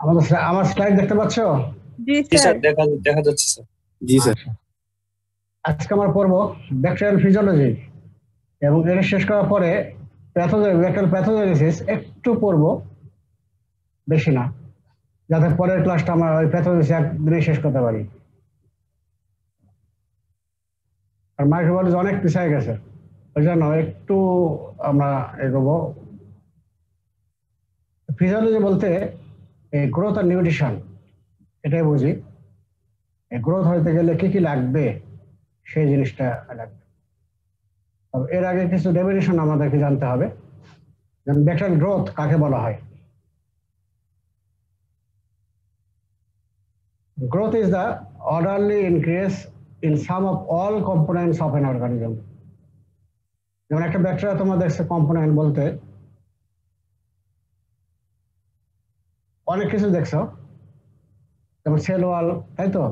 আমার স্লাইড দেখতে পাচ্ছো? জি জি স্যার। স্যার, দেখা যাচ্ছে স্যার। জি স্যার। আচ্ছা, আজকে আমরা পড়বো ব্যাকটেরিয়াল ফিজিওলজি এবং এটা শেষ করার পরে ব্যাকটেরিয়াল প্যাথোজেনেসিস একটু পড়বো, বেশি না, যাতে পরের ক্লাসটা আমরা ওই প্যাথোজেনেসিস একদিনে শেষ করতে পারি। আর মাইক্রোবায়োলজি অনেক পিছিয়ে গেছে, ওই জন্য একটু আমরা এগোবো। ফিজিওলজি বলতে গ্রোথ আর নিউট্রিশন, এটাই বুঝি। গ্রোথ হইতে গেলে কি কি লাগবে সেই জিনিসটা লাগবে। তবে এর আগে কিছু ডেফিনিশন আমাদেরকে জানতে হবে, যেমন ব্যাকটেরিয়াল গ্রোথ কাকে বলা হয়। Growth is the orderly increase in sum of all components of an organism. যেমন একটা ব্যাকটেরিয়া তোমরা দেখছো কম্পোনেন্ট বলতে অনেক কিছু দেখছো, যেমন সেল ওয়াল, তাই তো,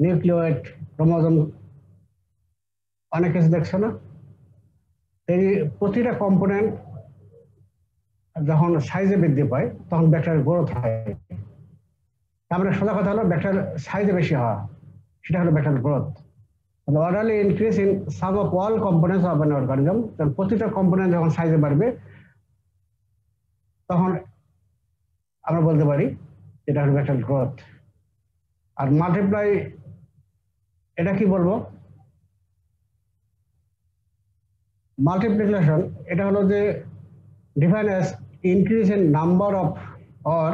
নিউক্লিওয়েড, ক্রোমোজোম, অনেক কিছু দেখছো না? এই প্রতিটা কম্পোনেন্ট যখন সাইজে বৃদ্ধি পায় তখন ব্যাকটেরিয়ার গ্রোথ হয়। তার মানে সোজা কথা হলো ব্যাকটেরিয়ার সাইজে বেশি হওয়া, সেটা হলো bacterial growth. orderly increase in sum of all components of an organism, প্রতিটা কম্পোনেন্ট যখন সাইজে বাড়বে তখন আমরা বলতে পারি এটা হলো ব্যাকটেরিয়াল গ্রোথ। আর মাল্টিপ্লাই, এটা কি বলবো? মাল্টিপ্লিকেশন এটা হলো যে define as increase in number of or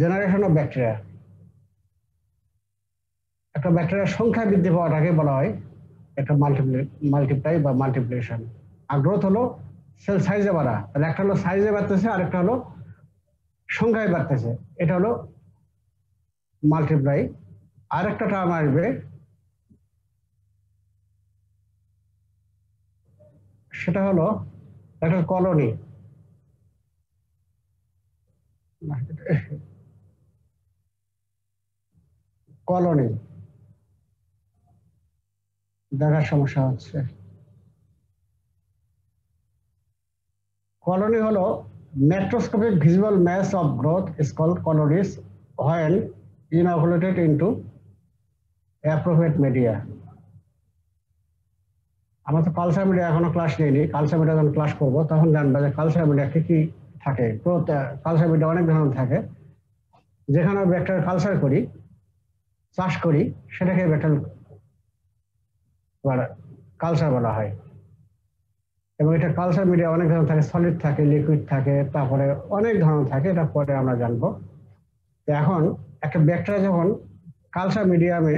generation of bacteria. একটা ব্যাকটেরিয়ার সংখ্যা বৃদ্ধি পাওয়াটাকে বলা হয় একটা মাল্টিপ্লাই বা মাল্টিপ্লিকেশন। আর গ্রোথ হলো সেল সাইজে বাড়া, তাহলে একটা হলো সাইজে বাড়তেছে আর একটা হলো সংখ্যায় বাড়তেছে, এটা হলো মাল্টিপ্লাই। আর একটা টার্ম আসবে, সেটা হলো একটা কলোনি। কলোনি দেখার সমস্যা হচ্ছে। কলোনি হলো macroscopic visible mass of growth is called colonies when inoculated into appropriate media. আমরা তো কালচার মিডিয়া এখনো ক্লাস নেইনি, কালচার মিডিয়া যখন ক্লাস করবো তখন জানবা যে কালচার মিডিয়া কি কি থাকে। কালচার মিডিয়া অনেক ধরনের থাকে, যেখানে ব্যাকটেরিয়াল কালচার করি, চাষ করি, সেটাকে ব্যাকটেরিয়াল কালচার বলা হয়। এবং এটা কালচার মিডিয়া অনেক ধরনের থাকে, সলিড থাকে, লিকুইড থাকে, তারপরে অনেক ধরনের থাকে, এটা পরে আমরা জানবো। এখন একটা ব্যাকটেরিয়া যখন কালচার মিডিয়ামে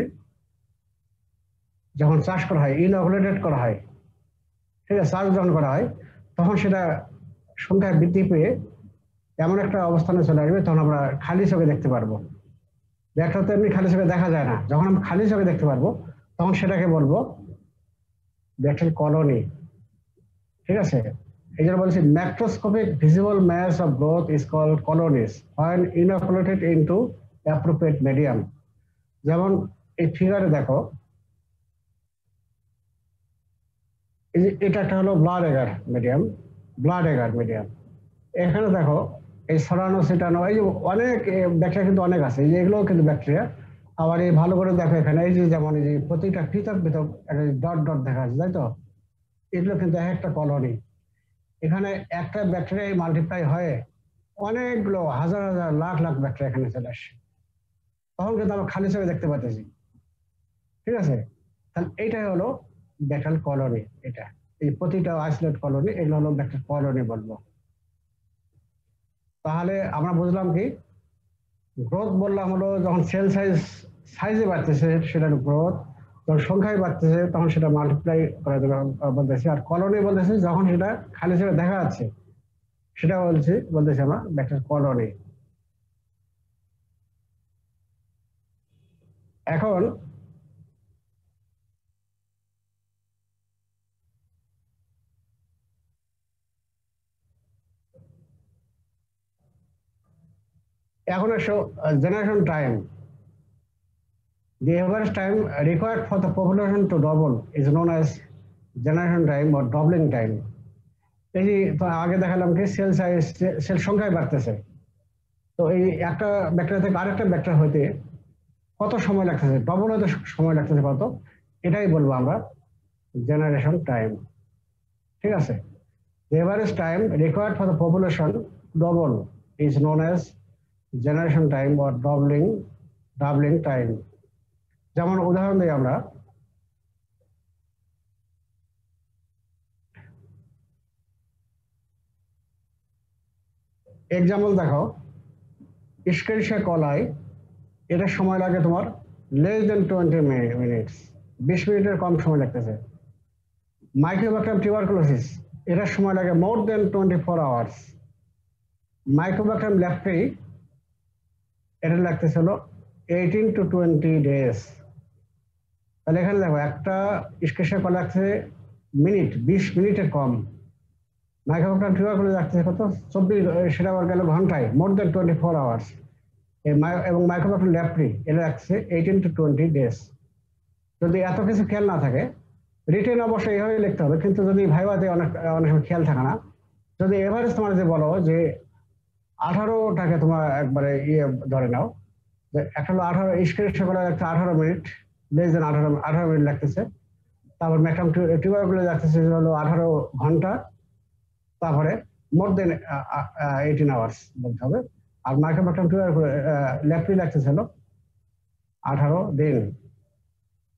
যখন চাষ করা হয়, ইনঅকুলেটেড করা হয়, ঠিক আছে, চাষ যখন করা হয় তখন সেটা সংখ্যা বৃদ্ধি পেয়ে এমন একটা অবস্থানে চলে আসবে তখন আমরা খালি চোখে দেখতে পারবো। ব্যাকটেরিয়া তো এমনি খালি চোখে দেখা যায় না, যখন আমরা খালি চোখে দেখতে পারবো তখন সেটাকে বলবো ব্যাকটেরিয়াল কলোনি, ঠিক আছে। এই জন্য বলছি macroscopic visible mass of growth is called colonies when inoculated into appropriate medium. যেমন এই ফিগারে দেখো, এটা একটা হলো ব্লাড এগার মিডিয়াম। এখানে দেখো এই সরানো ছিটানো, এই যে অনেক ব্যাকটেরিয়া কিন্তু অনেক আছে, এই যে এগুলোও কিন্তু ব্যাকটেরিয়া। আবার এই ভালো করে দেখো এখানে এই যে যেমন এই যে প্রতিটা পৃথক পৃথক ডট ডট দেখা যাচ্ছে, তাই তো, এগুলো কিন্তু একটা কলোনি। এখানে একটা ব্যাকটেরিয়া মাল্টিপ্লাই হয়ে অনেকগুলো হাজার হাজার লাখ লাখ ব্যাকটেরিয়া এখানে চলে আসে, তখন কিন্তু আমরা খালি চোখে দেখতে পাচ্ছি, ঠিক আছে। তাহলে এইটাই হলো ব্যাকটেরিয়াল কলোনি। এটা এই প্রতিটা আইসোলেট কলোনি, এগুলো হলো ব্যাকটেরিয়াল কলোনি বলবো। তাহলে আমরা বুঝলাম কি, গ্রোথ বললাম হলো যখন সেল সাইজে বাড়তেছে সেটা গ্রোথ, যখন সংখ্যায় বাড়তেছে তখন সেটা মাল্টিপ্লাই করা বলতেছি। আর কলোনি বলতেছে যখন সেটা খালি চোখে দেখা যাচ্ছে সেটা বলতেছি আমরা ব্যাকটেরিয়াল কলোনি। এখন এসো generation time. The average time required for the population to double is known as generation time or doubling time. এই যে আগে দেখালাম কি সেল সাইজ, সেল সংখ্যায় বাড়তেছে। তো এই একটা ব্যাকটেরিয়া থেকে আরেকটা ব্যাকটেরিয়া হইতে কত সময় লাগতেছে, ডবল হতে সময় লাগতেছে কত, এটাই বলবো আমরা জেনারেশন টাইম। ঠিক আছে, the average time required for the population double is known as generation time or doubling time. যেমন উদাহরণ দিই আমরা, এক্সাম্পল দেখো, ইস্কেরিশিয়া কলাই, এটার সময় লাগে তোমার লেস দেন 20 মিনিটস, 20 মিনিটের কম সময় লাগতেছে। মাইক্রোব্যাকটেরিয়াম টিউবারকুলোসিস, এটার সময় লাগে মোর দেন 24 আওয়ার্স। মাইক্রোব্যাকটেরিয়াম লেপ্রি, এটা লাগতেছে হলো 18 to 20 days। তাহলে এখানে দেখো একটা ইস্কেরিশিয়া কলাই লাগছে মিনিট, 20 মিনিটের কম। মাইক্রোব্যাকটেরিয়াম টিউবারকুলোসিস লাগতেছে কত, 24, সেটা আবার গেল ঘন্টায়, মোর দেন 24 আওয়ার্স। এবং মাইক্রোব্যাকটেরিয়াম লেপ্রি এটা লাগছে 18 to 20 days। যদি এত কিছু খেয়াল না থাকে, রিটেন অবশ্যই এইভাবে লিখতে হবে, কিন্তু যদি ভাইভাতে অনেক সময় খেয়াল থাকে না, যদি এভারেজ তোমার যে বলো যে 18টাকে তোমার একবারে ধরে নাও, যে একটা হলো 18 ইস্কেরিশিয়া কলাই লাগছে 18 মিনিট, লেস দেন 18 মিনিট লাগতেছে। তারপর ম্যাক্রোম টিউবারকুলোসিস লাগতেছে হলো 18 ঘন্টা, তারপরে মোর দেন 18 আওয়ার্স বলতে হবে। আর মাইক্রোব্যাকটেরিয়াম লেপ্রি লাগতেছে হলো 18 দিন।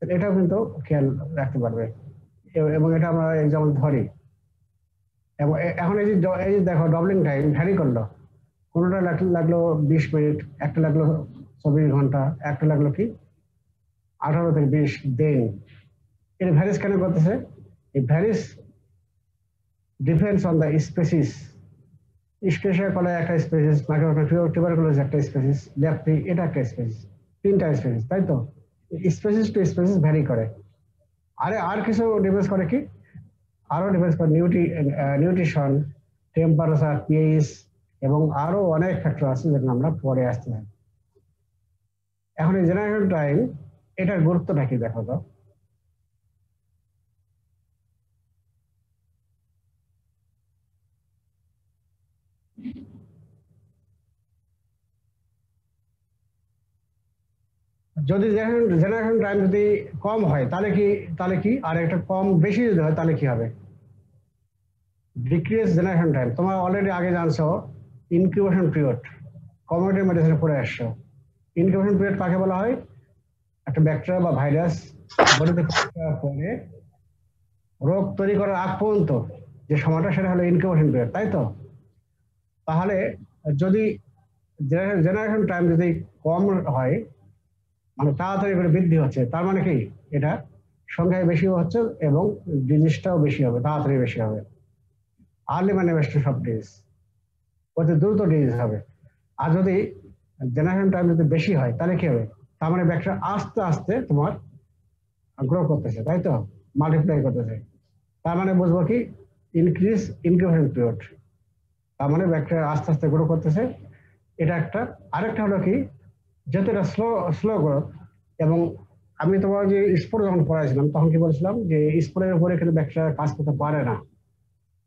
এটাও কিন্তু খেয়াল রাখতে পারবে, এবং এটা আমরা এক্সাম্পল ধরি। এবং এখন এই যে দেখো ডবলিং টাইম ভ্যারি করলো, কোনোটা লাগলো 20 মিনিট, একটা লাগলো 24 ঘন্টা, একটা লাগলো কি 18 থেকে 20 দিন। এর ভ্যারিস কেন করতেছে? এই varies depends on the species. Escherichia coli একটা স্পেসিস, মাইক্রোব্যাকটেরিয়াম টিউবারকুলোসিস একটা স্পেসিস, লেপ্রি এটা একটা স্পেসিস, 3টা স্পেসিস, তাই তো? স্পেসিস টু স্পেসিস ভ্যারি করে। আর কিছু ডিপেন্ডস করে কি, আরো ডিপেন্ডস করে নিউট্রিশন, টেম্পারেচার, পিএইচ, এবং আরো অনেক ফ্যাক্টর আছে যেগুলো আমরা পরে আসতে পারি। এখন এই জেনারেশন টাইম, এটার গুরুত্বটা কি দেখো তো। যদি জেনারেশন টাইম যদি কম হয় তাহলে কি আর একটা কম বেশি যদি হয় তাহলে কি হবে? Decrease generation time. তোমরা অলরেডি আগে জানছো ইনকিউবেশন পিরিয়ড, কমিউনিটি মেডিসিনে পড়ে আসছো। ইনকিউবেশন পিরিয়ড কাকে বলা হয়? একটা ব্যাকটেরিয়া বা ভাইরাস বডিতে পরে রোগ তৈরি করার আগ পর্যন্ত যে সময়টা, সেটা হলো ইনকিউবেশন পিরিয়ড, তাই তো? তাহলে যদি জেনারেশন টাইম যদি কম হয়, মানে তাড়াতাড়ি করে বৃদ্ধি হচ্ছে, তার মানে কি এটা সংখ্যায় বেশি হচ্ছে এবং ডিজিজটাও বেশি হবে, তাড়াতাড়ি বেশি হবে। আর্লি ম্যানিফেস্টেশন অফ ডিজিজ, অতি দ্রুত ডিজিজ হবে। আর যদি জেনারেশন টাইম যদি বেশি হয় তাহলে কি হবে? তার মানে ব্যাকটেরিয়া আস্তে আস্তে তোমার গ্রো করতেছে, তাই তো? মাল্টিপ্লাই করতেছে। তার মানে বুঝবো কি ইনক্রিজ ইনকিউবেশন পিরিয়ড, তার মানে ব্যাকটেরিয়া আস্তে আস্তে গ্রো করতেছে, এটা একটা। আরেকটা হলো কি, যেহেতু এটা স্লো গ্রোথ, এবং আমি তোমার যে স্পোর যখন পড়াইছিলাম তখন কি বলছিলাম যে স্পোরের উপরে কিন্তু ব্যাকটেরিয়া কাজ করতে পারে না।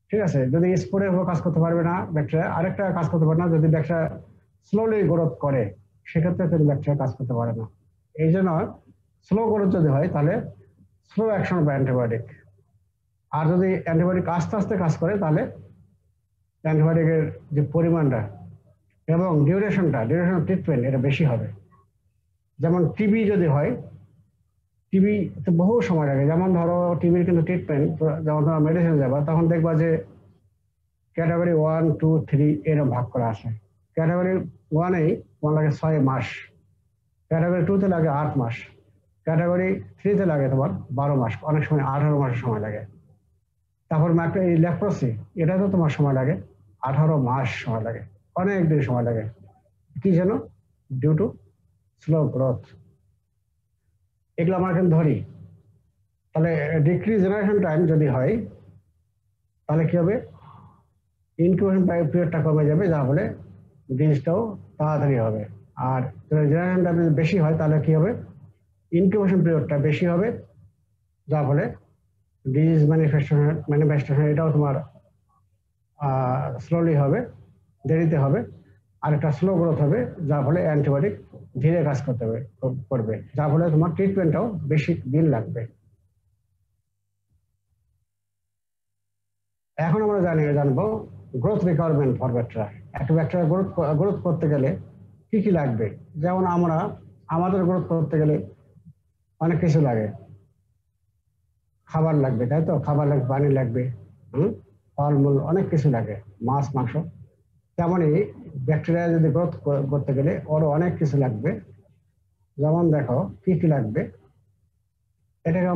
ঠিক আছে, যদি স্পোরের উপর কাজ করতে পারবে না ব্যাকটেরিয়া, আরেকটা কাজ করতে পারে না, যদি ব্যাকটেরিয়া স্লোলি গ্রোথ করে সেক্ষেত্রে কিন্তু ব্যাকটেরিয়া কাজ করতে পারে না। এই জন্য স্লো গ্রোথ যদি হয় তাহলে স্লো অ্যাকশন বা অ্যান্টিবায়োটিক, আর যদি অ্যান্টিবায়োটিক আস্তে আস্তে কাজ করে তাহলে অ্যান্টিবায়োটিকের যে পরিমাণটা এবং ডিউরেশন অফ ট্রিটমেন্ট এটা বেশি হবে। যেমন টিবি যদি হয়, টিবি বহু সময় লাগে। যেমন ধরো টিবির কিন্তু ট্রিটমেন্ট, যখন তোমরা মেডিসিন যাবা তখন দেখবা যে ক্যাটাগরি 1, 2, 3 এরকম ভাগ করা আছে। ক্যাটাগরি 1-এ তোমার লাগে 6 মাস, ক্যাটাগরি 2-তে লাগে 8 মাস, ক্যাটাগরি 3-তে লাগে তোমার 12 মাস, অনেক সময় 18 মাসের সময় লাগে। তারপর এই লেপ্রোসি, এটা তো তোমার সময় লাগে 18 মাস সময় লাগে, অনেক দিন সময় লাগে। কি যেন? Due to slow growth. এগুলো আমরা কিন্তু ধরি। তাহলে ডিক্রিজ জেনারেশন টাইম যদি হয় তাহলে কি হবে? ইনকিউবেশন পিরিয়ডটা কমে যাবে, যার ফলে ডিজিজটাও তাড়াতাড়ি হবে। আর জেনারেশন টাইম যদি বেশি হয় তাহলে কি হবে? ইনকিউবেশন পিরিয়ডটা বেশি হবে, যার ফলে ডিজিজ ম্যানিফেস্টেশন এটাও তোমার স্লোলি হবে, দেরিতে হবে, আর একটা স্লো গ্রোথ হবে, যার ফলে অ্যান্টিবায়োটিক ধীরে কাজ করবে, যার ফলে তোমার ট্রিটমেন্টটাও বেশি দিন লাগবে। এখন আমরা জানবো গ্রোথ রিকোয়ারমেন্ট ফর ব্যাকটেরিয়া। একটা ব্যাকটেরিয়া গ্রোথ করতে গেলে কি কি লাগবে। যেমন আমাদের গ্রোথ করতে গেলে অনেক কিছু লাগে, খাবার লাগবে, তাই তো? খাবার লাগবে, পানি লাগবে, ফলমূল, অনেক কিছু লাগে, মাছ মাংস। তেমনই ব্যাকটেরিয়া যদি গ্রোথ করতে গেলে ওরও অনেক কিছু লাগবে। যেমন দেখো কি কি লাগবে, এটাকে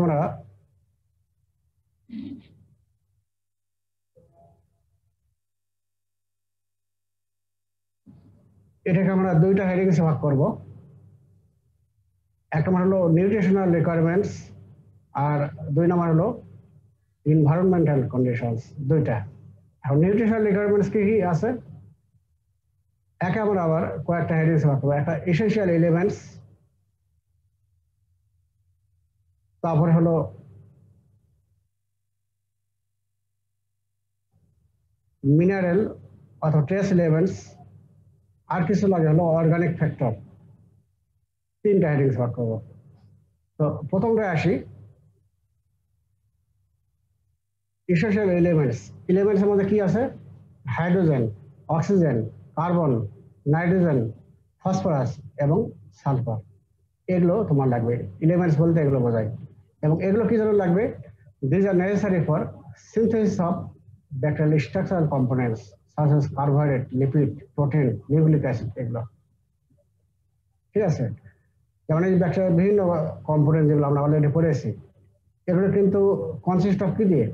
আমরা দুইটা হেডিংসে ভাগ করব। এক নম্বর হলো নিউট্রিশনাল রিকোয়ারমেন্টস, আর 2 নম্বর হলো এনভায়রনমেন্টাল কন্ডিশনস। দুইটা। এখন নিউট্রিশনাল রিকোয়ারমেন্টস কি কি আছে, একে আমরা আবার কয়েকটা হেডিংসে ভাগ করবো। একটা এসেনশিয়াল এলিমেন্টস, তারপরে হলো মিনারেল অথবা ট্রেস এলিমেন্টস, আর কিছু লাগে হলো অর্গানিক ফ্যাক্টর। 3টা হেডিংস ভাগ করবো। তো প্রথমটায় আসি, এসেনশিয়াল এলিমেন্টসের মধ্যে কি আছে? Hydrogen, oxygen, carbon, nitrogen, phosphorus এবং সালফার। এগুলো তোমার লাগবে। এলিমেন্টস বলতে এগুলো বোঝায়। এবং এগুলো কি জন্য লাগবে? These are necessary for synthesis of bacterial structural components such as carbohydrate, lipid, protein, nucleic acid. এগুলো ঠিক আছে। যেমন এই ব্যাকটেরিয়ার বিভিন্ন কম্পোনেন্ট যেগুলো আমরা অলরেডি পড়েছি, এগুলো কিন্তু কনসিস্ট অফ কি দিয়ে?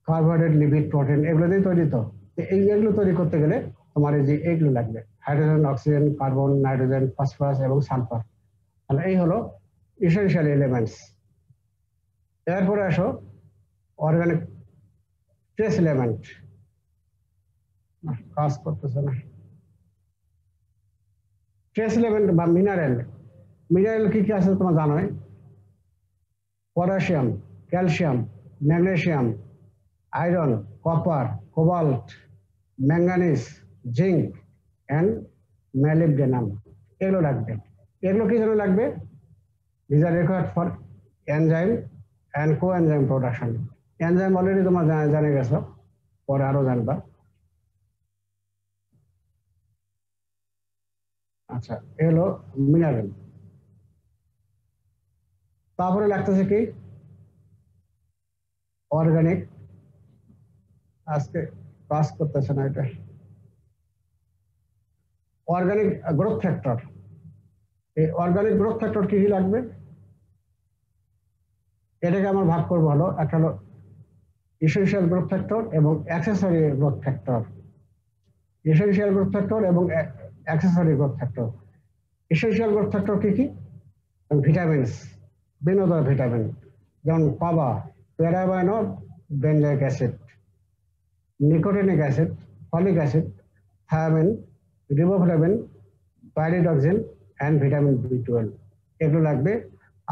কার্বোহাইড্রেট, লিপিড, প্রোটিন, এগুলো দিয়ে তৈরি। তো এইগুলো তৈরি করতে গেলে তোমার এই যে এইগুলো লাগবে, hydrogen, oxygen, carbon, nitrogen, phosphorus এবং সালফার। তাহলে এই হলো এসেনশিয়াল এলিমেন্টস। এরপরে আসো অর্গানিক ট্রেস এলিমেন্ট। কাজ করতেছে না। ট্রেস এলিমেন্ট বা মিনারেল কি কি আছে তোমরা জানোই? Potassium, calcium, magnesium, iron, copper, cobalt, manganese, zinc and molybdenum. এগুলো লাগবে। এগুলো কি জন্য লাগবে? These are required for enzyme and coenzyme production. Enzyme already তোমরা জানে গেছো, পরে আরো জানবা। আচ্ছা, এগুলো মিনারেল। তারপরে লাগতেছে কি? অর্গানিক। আজকে কাজ করতেছে না এটা। Organic growth factor. এই অর্গানিক গ্রোথ ফ্যাক্টর কি কি লাগবে? এটাকে আমরা ভাগ করবো হলো, একটা হলো এসেনশিয়াল গ্রোথ ফ্যাক্টর এবং accessory growth factor. Essential growth factor এবং accessory growth factor. Essential growth factor কি কি? ভিটামিনস, বিভিন্ন ধরনের ভিটামিন, যেমন PABA para amino benzoic acid, nicotinic acid, folic acid, thiamine, riboflavin, pyridoxine and vitamin B12। এগুলো লাগবে।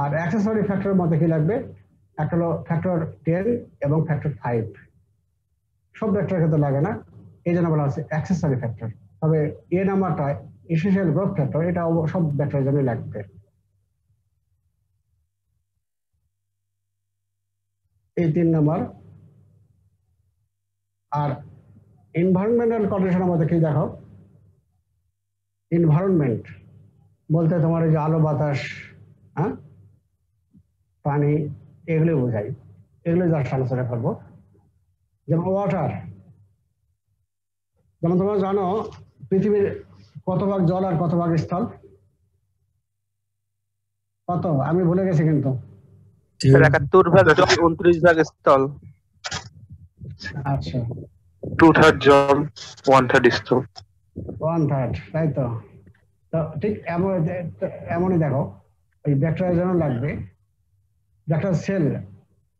আর accessory ফ্যাক্টরের মধ্যে কি লাগবে? একটা হলো ফ্যাক্টর 10 এবং ফ্যাক্টর 5। সব ফ্যাক্টরের ক্ষেত্রে লাগে না, এই জন্য বলা হচ্ছে অ্যাক্সেসরি ফ্যাক্টর। তবে এ নাম্বারটা এসেনশিয়াল গ্রোথ ফ্যাক্টর, এটা সব ফ্যাক্টরের জন্য লাগবে। এই 3 নাম্বার। আর এনভায়রনমেন্টাল কন্ডিশনের মধ্যে কি দেখো? এনভায়রনমেন্ট বলতে তোমার এই যে আলো বাতাস, হ্যাঁ, পানি, এগুলো বোঝাই। এগুলো জাস্ট আলোচনা করবো। যেমন ওয়াটার, যেমন তোমরা জানো পৃথিবীর কত ভাগ জল আর কত ভাগ স্থল? কত? আমি ভুলে গেছি কিন্তু। 71 ভাগ জল, 29 ভাগ স্থল। আচ্ছা, 2/3 জল, 1/3 স্থল। 1/3, তাই তো। ঠিক এমনই দেখো, ওই ব্যাকটেরিয়ার জন্য লাগবে। Bacterial cell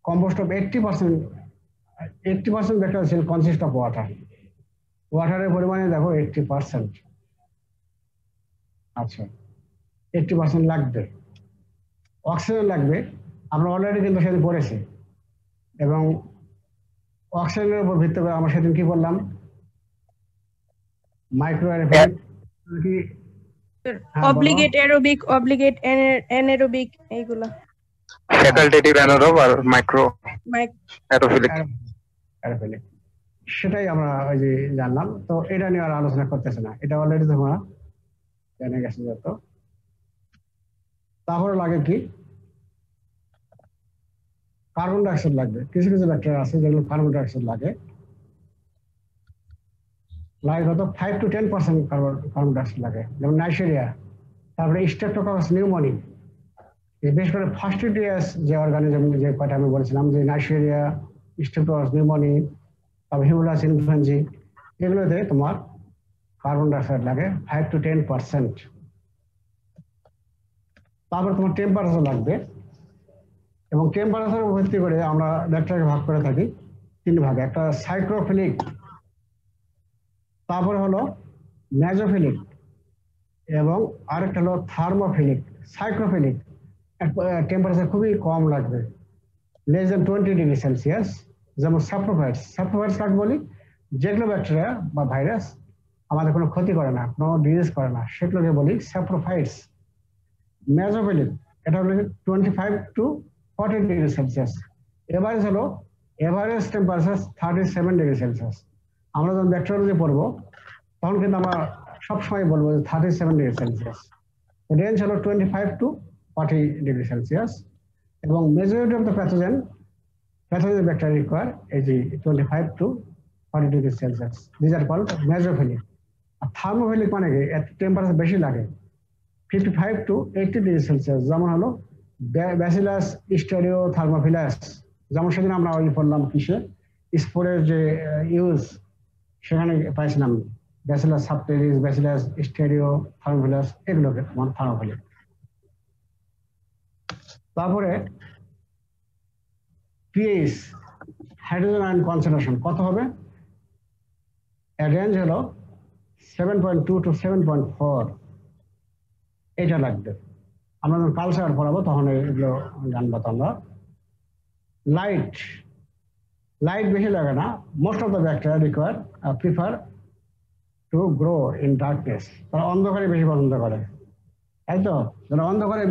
composed of 80% bacterial cell consist of water. ওয়াটারের পরিমাণে দেখো 80%। আচ্ছা, 80% লাগবে। অক্সিজেন লাগবে, আমরা অলরেডি কিন্তু সেদিন পড়েছি। এবং অক্সিজেনের উপর ভিত্তি করে আমরা সেদিন কি বললাম? মাইক্রো অ্যারোবিক কি? হ্যাঁ, বলো। অব্লিগেট অ্যারোবিক, অব্লিগেট অ্যানারোবিক, এইগুলা। ফ্যাকাল্টেটিভ অ্যানারোব আর মাইক্রো অ্যারোফিলিক। অ্যারোবিক সেটাই আমরা ওই যে জানলাম, তো এটা নিয়ে আর আলোচনা করতেছে না, এটা অলরেডি তোমরা জেনে গেছে যত। তারপরে লাগে কি, কার্বন ডাইঅক্সাইড লাগবে। কিছু কিছু ব্যাকটেরিয়া আছে যেগুলো কার্বন ডাইঅক্সাইড লাগে, কত 5 to 10% কার্বন ডাইঅক্সাইড লাগে, যেমন নাইজেরিয়া। তারপরে স্ট্রেপ্টোককাস নিউমোনি, বিশেষ করে ফাস্টিডিয়াস যে অর্গানিজম যে কয়টা আমি বলেছিলাম, যে নাইজেরিয়া, স্ট্রেপ্টোককাস নিউমোনি, তারপর হিমোলাস ইনফ্লুয়েঞ্জি, এগুলোতে তোমার কার্বন ডাইঅক্সাইড লাগে 5 to 10%। তারপর তোমার টেম্পারেচার লাগবে, এবং টেম্পারেচার ভিত্তি করে আমরা ব্যাকটেরিয়াকে ভাগ করে থাকি 3 ভাগে। একটা সাইক্রোফিলিক, তারপরে হলো মেজোফিলিক, এবং আরেকটা হলো থার্মোফিলিক। সাইক্রোফিলিক টেম্পারেচার খুবই কম লাগবে, লেস দেন 20 ডিগ্রি সেলসিয়াস, যেমন স্যাপ্রোফাইটস। স্যাপ্রোফাইটস কাকে বলি? যেগুলো ব্যাকটেরিয়া বা ভাইরাস আমাদের কোনো ক্ষতি করে না, কোনো ডিজিজ করে না, সেগুলোকে বলি স্যাপ্রোফাইটস। মেজোফিলিক, এটা হলো 25 to 40 ডিগ্রি সেলসিয়াস। এভারেজ হলো এভারেজ টেম্পারেচার 37 ডিগ্রি সেলসিয়াস। আমরা যখন ব্যাকটেরিয়ালজি পড়বো তখন কিন্তু আমরা সবসময় বলবো যে 37 ডিগ্রি সেলসিয়াস। রেঞ্জ হলো 25 to 40 ডিগ্রি সেলসিয়াস। এবং majority of the pathogen bacteria require এই যে 25 to 40 degree Celsius. This are called mesophilic. আর থার্মোফিলিক মানে কি, এর টেম্পারেচার বেশি লাগে, 55 to 80 ডিগ্রি সেলসিয়াস। যেমন হলো ব্যাসিলাস স্টেরিও থার্মোফিলাস, যেমন সেদিন আমরা ওই পড়লাম কিসে, স্পোরের যে ইউজ, সেখানে পাইছিলাম ব্যাসিলাস সাবটিলিস, ব্যাসিলাস স্টেরিও থার্মোফিলাস, এগুলোকে তোমার থার্মোফিলিক। তারপরে পিএইচ, হাইড্রোজেন আয়ন কনসেন্ট্রেশন কত হবে? এর রেঞ্জ হলো 7.2 to 7.4, এটা লাগবে। আমরা যখন কালচার পড়াবো তখন এগুলো জানবো তোমরা। লাইট বেশি লাগে না, most of the bacteria prefer to grow in darkness. তারা অন্ধকারে বেশি পছন্দ করে, তাই তো? যারা অন্ধকারে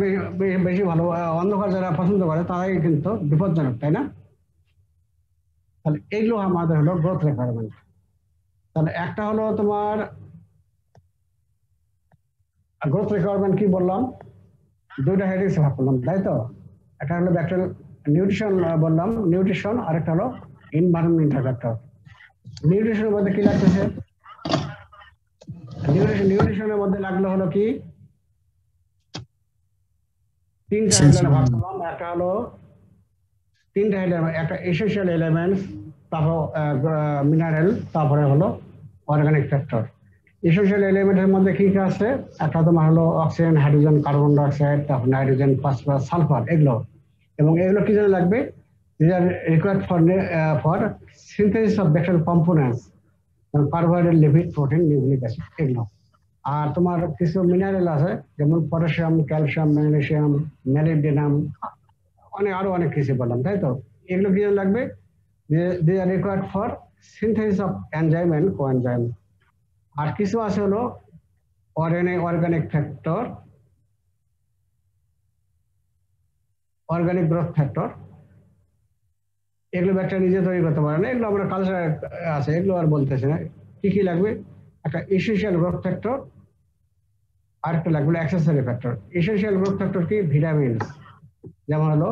বেশি ভালো, অন্ধকার যারা পছন্দ করে তারাই কিন্তু বিপজ্জনক, তাই না? তাহলে এইগুলো আমাদের হলো গ্রোথ রিকোয়ারমেন্ট। তাহলে একটা হলো তোমার গ্রোথ রিকোয়ারমেন্ট, কি বললাম, দুইটা হেডিংস ভাগ করলাম, তাই তো? একটা হলো ব্যাকটেরিয়াল নিউট্রিশন বললাম, নিউট্রিশন, আর একটা হলো এনভায়রনমেন্টাল ফ্যাক্টর। নিউট্রিশনের মধ্যে কি লাগতেছে? নিউট্রিশনের মধ্যে লাগলো হলো কি, তিনটা হেডলাইনে ভাগ করলাম। একটা হলো তিনটা হেডলাইন, একটা এসেনশিয়াল এলিমেন্টস, তারপর মিনারেল, তারপরে হলো অর্গানিক ফ্যাক্টর। এসেনশিয়াল এলিমেন্টের মধ্যে কি কি আছে? একটা তোমার হলো অক্সিজেন, হাইড্রোজেন, কার্বন ডাইঅক্সাইড, তারপর নাইট্রোজেন, ফসফরাস, সালফার, এগুলো। এবং এগুলো কি জন্য লাগবে? These are required for synthesis of bacterial components, carbohydrate, lipid, protein, nucleic acid, এগুলো। আর তোমার কিছু মিনারেল আছে, যেমন পটাশিয়াম, ক্যালসিয়াম, ম্যাগনেসিয়াম, ম্যালিবডিনাম, আরো অনেক কিছু বললাম, তাই তো? এগুলো কি জন্য লাগবে? They are required for synthesis of enzyme and coenzyme. আর কিছু আছে হলো organic factor, organic growth factor. এগুলো ব্যাকটেরিয়া নিজে তৈরি করতে পারে না, এগুলো আমরা কালচার আছে, এগুলো আর বলতেছে না। কি কি লাগবে? একটা এসেনশিয়াল গ্রোথ ফ্যাক্টর, আর একটা লাগবে accessory factor. Essential growth factor কি? ভিটামিনস, যেমন হলো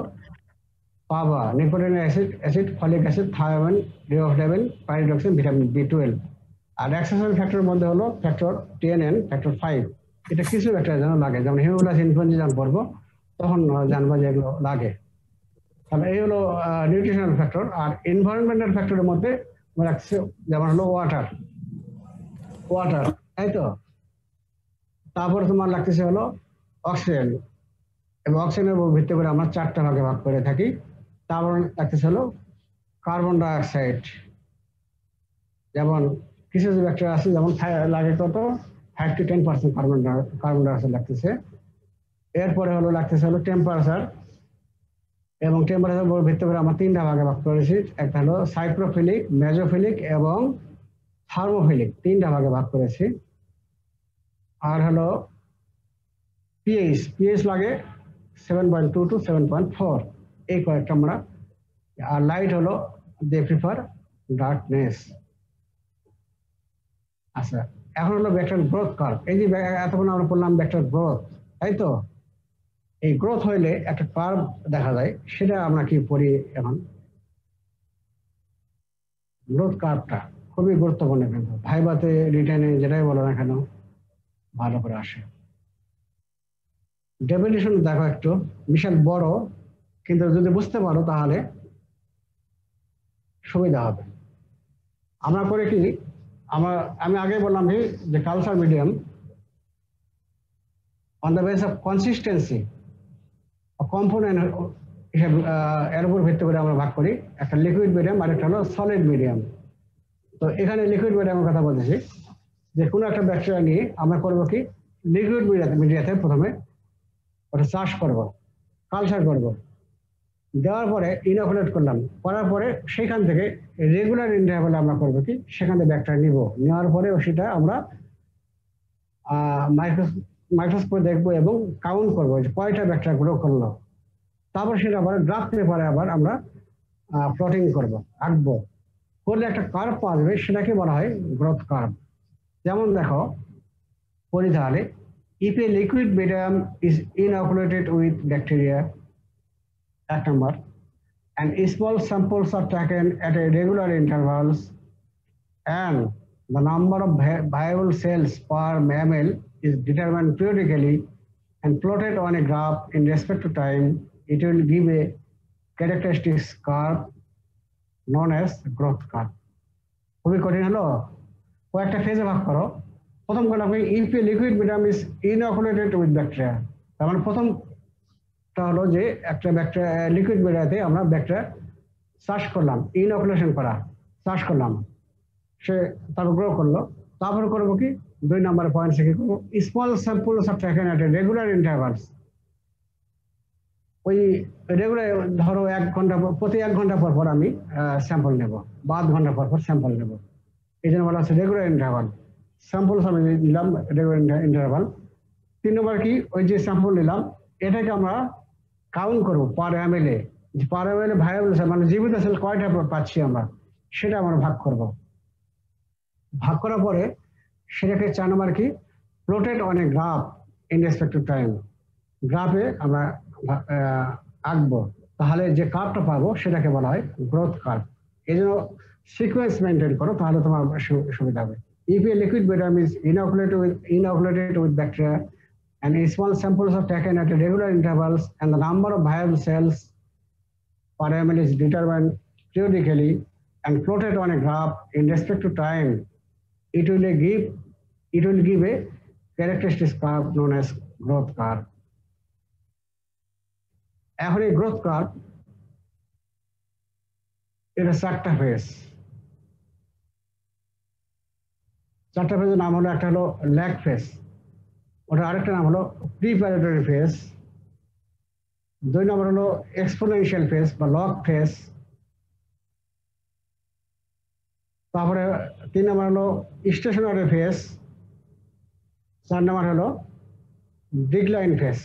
পাবা, nicotinic acid, folic acid, thiamine, riboflavin, pyridoxine, vitamin B12। আর অ্যাক্সেসরি ফ্যাক্টর মধ্যে হলো ফ্যাক্টর 10 and ফ্যাক্টর 5। এটা কিছু ব্যাকটেরিয়া যেন লাগে, যেমন হিমোলাস ইনফ্লুয়েঞ্জা যখন পড়বো তখন জানবো যে এগুলো লাগে। তাহলে এই হলো নিউট্রিশনাল ফ্যাক্টর। আর এনভায়রনমেন্টাল ফ্যাক্টরের মধ্যে রাখছে যেমন হলো ওয়াটার, তাই তো? তারপর তোমার লাগতেছে হলো অক্সিজেন, এবং অক্সিজেনের উপর ভিত্তি করে আমরা 4টা ভাগে ভাগ করে থাকি। তারপর লাগতেছে হলো কার্বন ডাইঅক্সাইড, যেমন কিছু ব্যাকটেরিয়া আছে যেমন লাগে কত 5 to 10% কার্বন ডাইঅক্সাইড লাগতেছে। এরপরে হলো লাগতেছে হলো টেম্পারেচার, এবং টেম্পারেচার উপর ভিত্তি করে আমরা 3টা ভাগে ভাগ করেছি। একটা হলো সাইক্রোফিলিক, মেজোফিলিক এবং থার্মোফিলিক, 3টা ভাগে ভাগ করেছি। আর হলো পিএইচ লাগে 7.2 to 7.4, এই কয়েকটা আমরা। আর লাইট হলো দে প্রিফার ডার্কনেস। আচ্ছা, এখন হলো ভেক্টর গ্রোথ কার্ভ। এই যে এতক্ষণ আমরা বললাম ভেক্টর গ্রোথ, তাই তো? এই গ্রোথ হইলে একটা কার্ভ দেখা যায়, সেটা আমরা কি পড়ি এখন। গ্রোথ কার্ভটা খুবই গুরুত্বপূর্ণ, কিন্তু ভাইভাতে রিটেনে যেটাই বলো না কেন ভালো করে আসে। ডেফিনিশন দেখো একটু, বিশাল বড়, কিন্তু যদি বুঝতে পারো তাহলে সুবিধা হবে। আমরা করে কি, আমি আগে বললাম কি যে culture medium on the base of consistency component হিসেবে এর উপর ভিত্তি করে আমরা ভাগ করি, একটা লিকুইড মিডিয়াম আর একটা হলো সলিড মিডিয়াম। তো এখানে লিকুইড মিডিয়ামের কথা বলতেছি, যে কোনো একটা ব্যাকটেরিয়া নিয়ে আমরা করবো কি, লিকুইড মিডিয়াতে প্রথমে ওটা চাষ করব, কালচার করব, দেওয়ার পরে ইনোকুলেট করলাম, করার পরে সেখান থেকে রেগুলার ইন্টারভ্যালে আমরা করবো কি, সেখান থেকে ব্যাকটেরিয়া নিব, নেওয়ার পরে সেটা আমরা মাইক্রোস্কোপে দেখবো এবং কাউন্ট করবো যে কয়টা ব্যাকটেরিয়া গ্রো করলো। তারপর সেটা আবার গ্রাফ পেপারে আবার আমরা প্লটিং করব, আঁকবো, করলে একটা কার্ভ পাওয়া যাবে, সেটাকে বলা হয় গ্রোথ কার্ভ। যেমন দেখো পড়ি তাহলে, if a liquid medium is inoculated with bacteria, এক number, and small samples are taken at a regular intervals, and the number of viable cells per ml is determined periodically and plotted on a graph in respect to time, it will give a characteristics curve known as growth curve. খুবই কঠিন হলো, কয়েকটা ফেজে ভাগ করো। প্রথম কথা হবে if a liquid medium is inoculated with bacteria, তার মানে প্রথমটা হলো যে একটা ব্যাকটেরিয়া লিকুইড মিডিয়াতে আমরা ব্যাকটেরিয়া চাষ করলাম, ইনঅকুলেশন করা, চাষ করলাম, সে তারপর গ্রো করলো। তারপর করবো কি, 2 নম্বর পয়েন্ট থেকে করবো small samples of taken at a regular intervals. ওই রেগুলার ধরো প্রতি 1 ঘন্টা পর পর আমি স্যাম্পল নেব, বা 8 ঘন্টা পর পর স্যাম্পল নেব, এই জন্য বলা হচ্ছে রেগুলার ইন্টারভাল। স্যাম্পল আমি নিলাম রেগুলার ইন্টারভাল। 3 নম্বর কি, ওই যে স্যাম্পল নিলাম এটাকে আমরা কাউন্ট করবো পার এমএলএ, পার এমএলএ ভায়াবল সেল মানে জীবিত সেল কয়টা পাচ্ছি আমরা, সেটা আমরা ভাগ করব। ভাগ করার পরে সেটাকে 4 নম্বর কি, plotted on a graph in respect to time, গ্রাফে আমরা আঁকবো, তাহলে যে কার্ভটা পাবো সেটাকে বলা হয় গ্রোথ কার্ভ। এই জন্য সিকোয়েন্স মেনটেন করো, তাহলে তোমার সুবিধা হবে। If a liquid medium is inoculated with bacteria and small samples are taken at regular intervals and the number of viable cells per ml is determined periodically and plotted on a graph in respect to time, it will give a characteristic curve known as growth curve. এখন এই growth curve এটা 4টা phase. 4টা ফেজের নাম হলো, একটা হলো ল্যাগ ফেজ, ওটা আরেকটা নাম হলো প্রিপারেটরি ফেজ, 2 নম্বর হলো এক্সপোনেনশিয়াল ফেজ বা লগ ফেজ, তারপরে 3 নম্বর হলো স্টেশনারি ফেজ, 4 নম্বর হলো ডিক্লাইন ফেজ।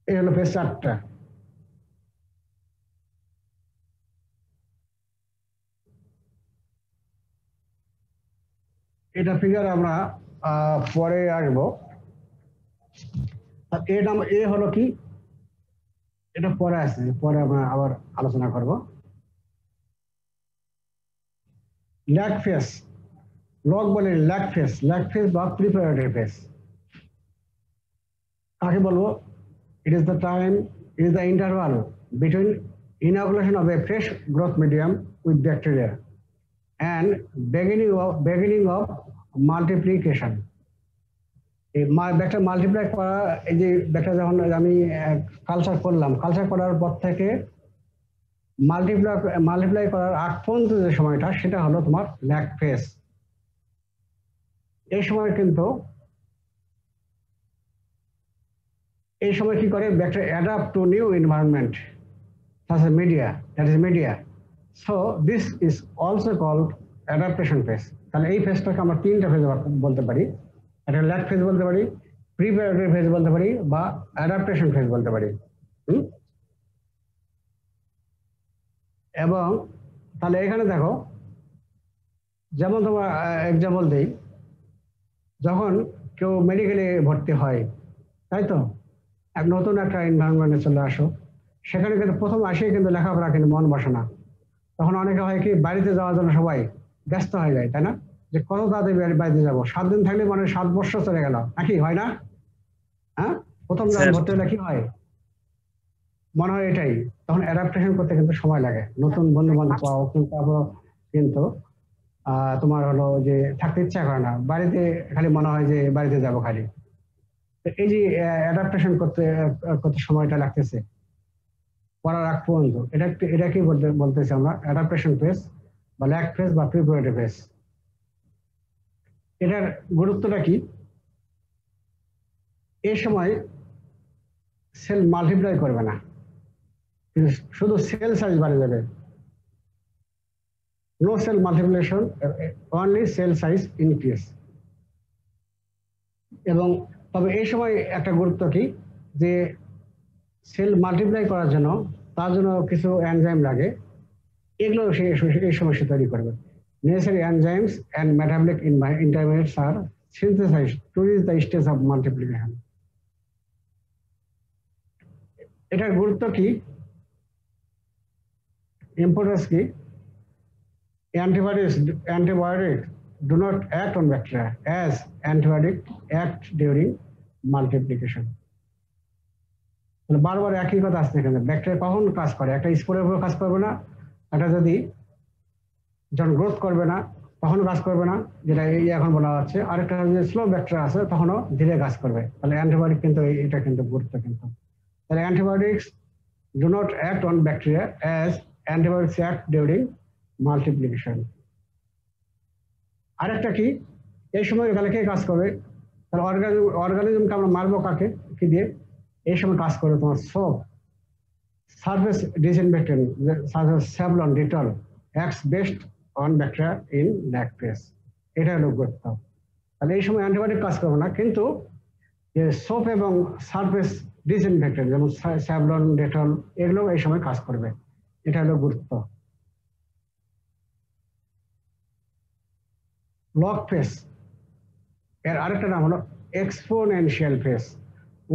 এই হলো ফেজ 4টা। এটা ফিগার আমরা পরে আসবো। এ হলো কি, এটা পরে আসছে, পরে আমরা আবার আলোচনা করব। ল্যাগ ফেজ, লগ বলে ল্যাগ ফেজ বা প্রিপারেটরি ফেজ। কাকে বলবো, it is the interval between inoculation of a fresh growth medium with bacteria and beginning of multiplication. Bacteria multiply করা, এই যে ব্যাকটেরিয়া যখন আমি কালচার করলাম, কালচার করার পর থেকে মাল্টিপ্লাই করার আগ পর্যন্ত যে সময়টা, সেটা হলো তোমার ল্যাগ ফেজ। এই সময় কিন্তু এই সময় কি করে, bacteria adapt two new environment such as media, that is media. So this is also called adaptation phase. তাহলে এই ফেজটাকে আমরা তিনটা ফেজ বলতে পারি। একটা ল্যাগ ফেজ বলতে পারি, প্রিপারেটরি ফেজ বলতে পারি, বা অ্যাডাপ্টেশন ফেজ বলতে পারি। এবং তাহলে এখানে দেখো, যেমন তোমার এক্সাম্পল দিই, যখন কেউ মেডিকেলে ভর্তি হয়, তাই তো, এক নতুন একটা এনভায়রনমেন্টে চলে আসো, সেখানে কিন্তু প্রথম আসেই কিন্তু লেখাপড়া কিন্তু মন বসে না। তখন অনেকে হয় কি, বাড়িতে যাওয়ার জন্য সবাই ব্যস্ত হয়ে যায়, তাই না? যে কত তাড়াতাড়ি বাড়িতে যাবো, 7 দিন থাকলে মানে 7 বছর চলে গেল, নাকি হয় না? হ্যাঁ, প্রথম যখন ভর্তি হলে কি হয়, মনে হয় এটাই। তখন অ্যাডাপ্টেশন করতে কিন্তু সময় লাগে, নতুন বন্ধু বান্ধব পাও, কিন্তু তোমার হলো যে থাকতে ইচ্ছা করে না, বাড়িতে খালি মনে হয় যে বাড়িতে যাব খালি। এই যে অ্যাডাপ্টেশন করতে করতে সময়টা লাগতেছে পড়ার আগ পর্যন্ত, এটা কি বলতেছি আমরা, অ্যাডাপ্টেশন ফেজ বা ল্যাগ ফেজ বা প্রিপারেটরি ফেজ। এটার গুরুত্বটা কি? এই সময় সেল মাল্টিপ্লাই করবে না, শুধু সেল সাইজ বাড়ে যাবে। No cell multiplication, only cell size increase. এবং তবে এই সময় একটা গুরুত্ব কি, যে সেল মাল্টিপ্লাই করার জন্য তার জন্য কিছু এনজাইম লাগে, এগুলো এই সমস্যা তৈরি করবে। Necessary enzymes and metabolic intermediates are synthesized to reach the stage of multiplication. এটার গুরুত্ব কি, ইম্পর্টেন্স কি? Antibiotics do not act on bacteria as antibiotics act during multiplication. বারবার একই কথা আসছে এখানে, ব্যাকটেরিয়া কখন কাজ করে? একটা স্পোরের উপর কাজ করবে না, এটা যদি যখন গ্রোথ করবে না তখনও কাজ করবে না, যেটা এই এখন বলা হচ্ছে। আরেকটা যে স্লো ব্যাকটেরিয়া আছে তখনও ধীরে কাজ করবে। তাহলে অ্যান্টিবায়োটিক কিন্তু এটা কিন্তু গুরুত্ব কিন্তু। তাহলে antibiotics do not act on bacteria as antibiotics act during multiplication. আরেকটা কি, এই সময় তাহলে কে কাজ করবে? তাহলে অর্গানিজমকে আমরা মারবো কাকে, কি দিয়ে? এই সময় কাজ করবে তোমার soap, surface disinfectant such as Savlon, Dettol acts best on bacteria in lag phase. এটা হলো গুরুত্ব। তাহলে এই সময় অ্যান্টিবায়োটিক কাজ করবে না, কিন্তু যে সোপ এবং সারফেস ডিসইনফেক্টেন্ট যেমন স্যাভলন, ডেটল, এগুলো এই সময় কাজ করবে। এটা হলো গুরুত্ব। লগ ফেজ এর আরেকটা নাম হলো এক্সপোনেনশিয়াল ফেজ।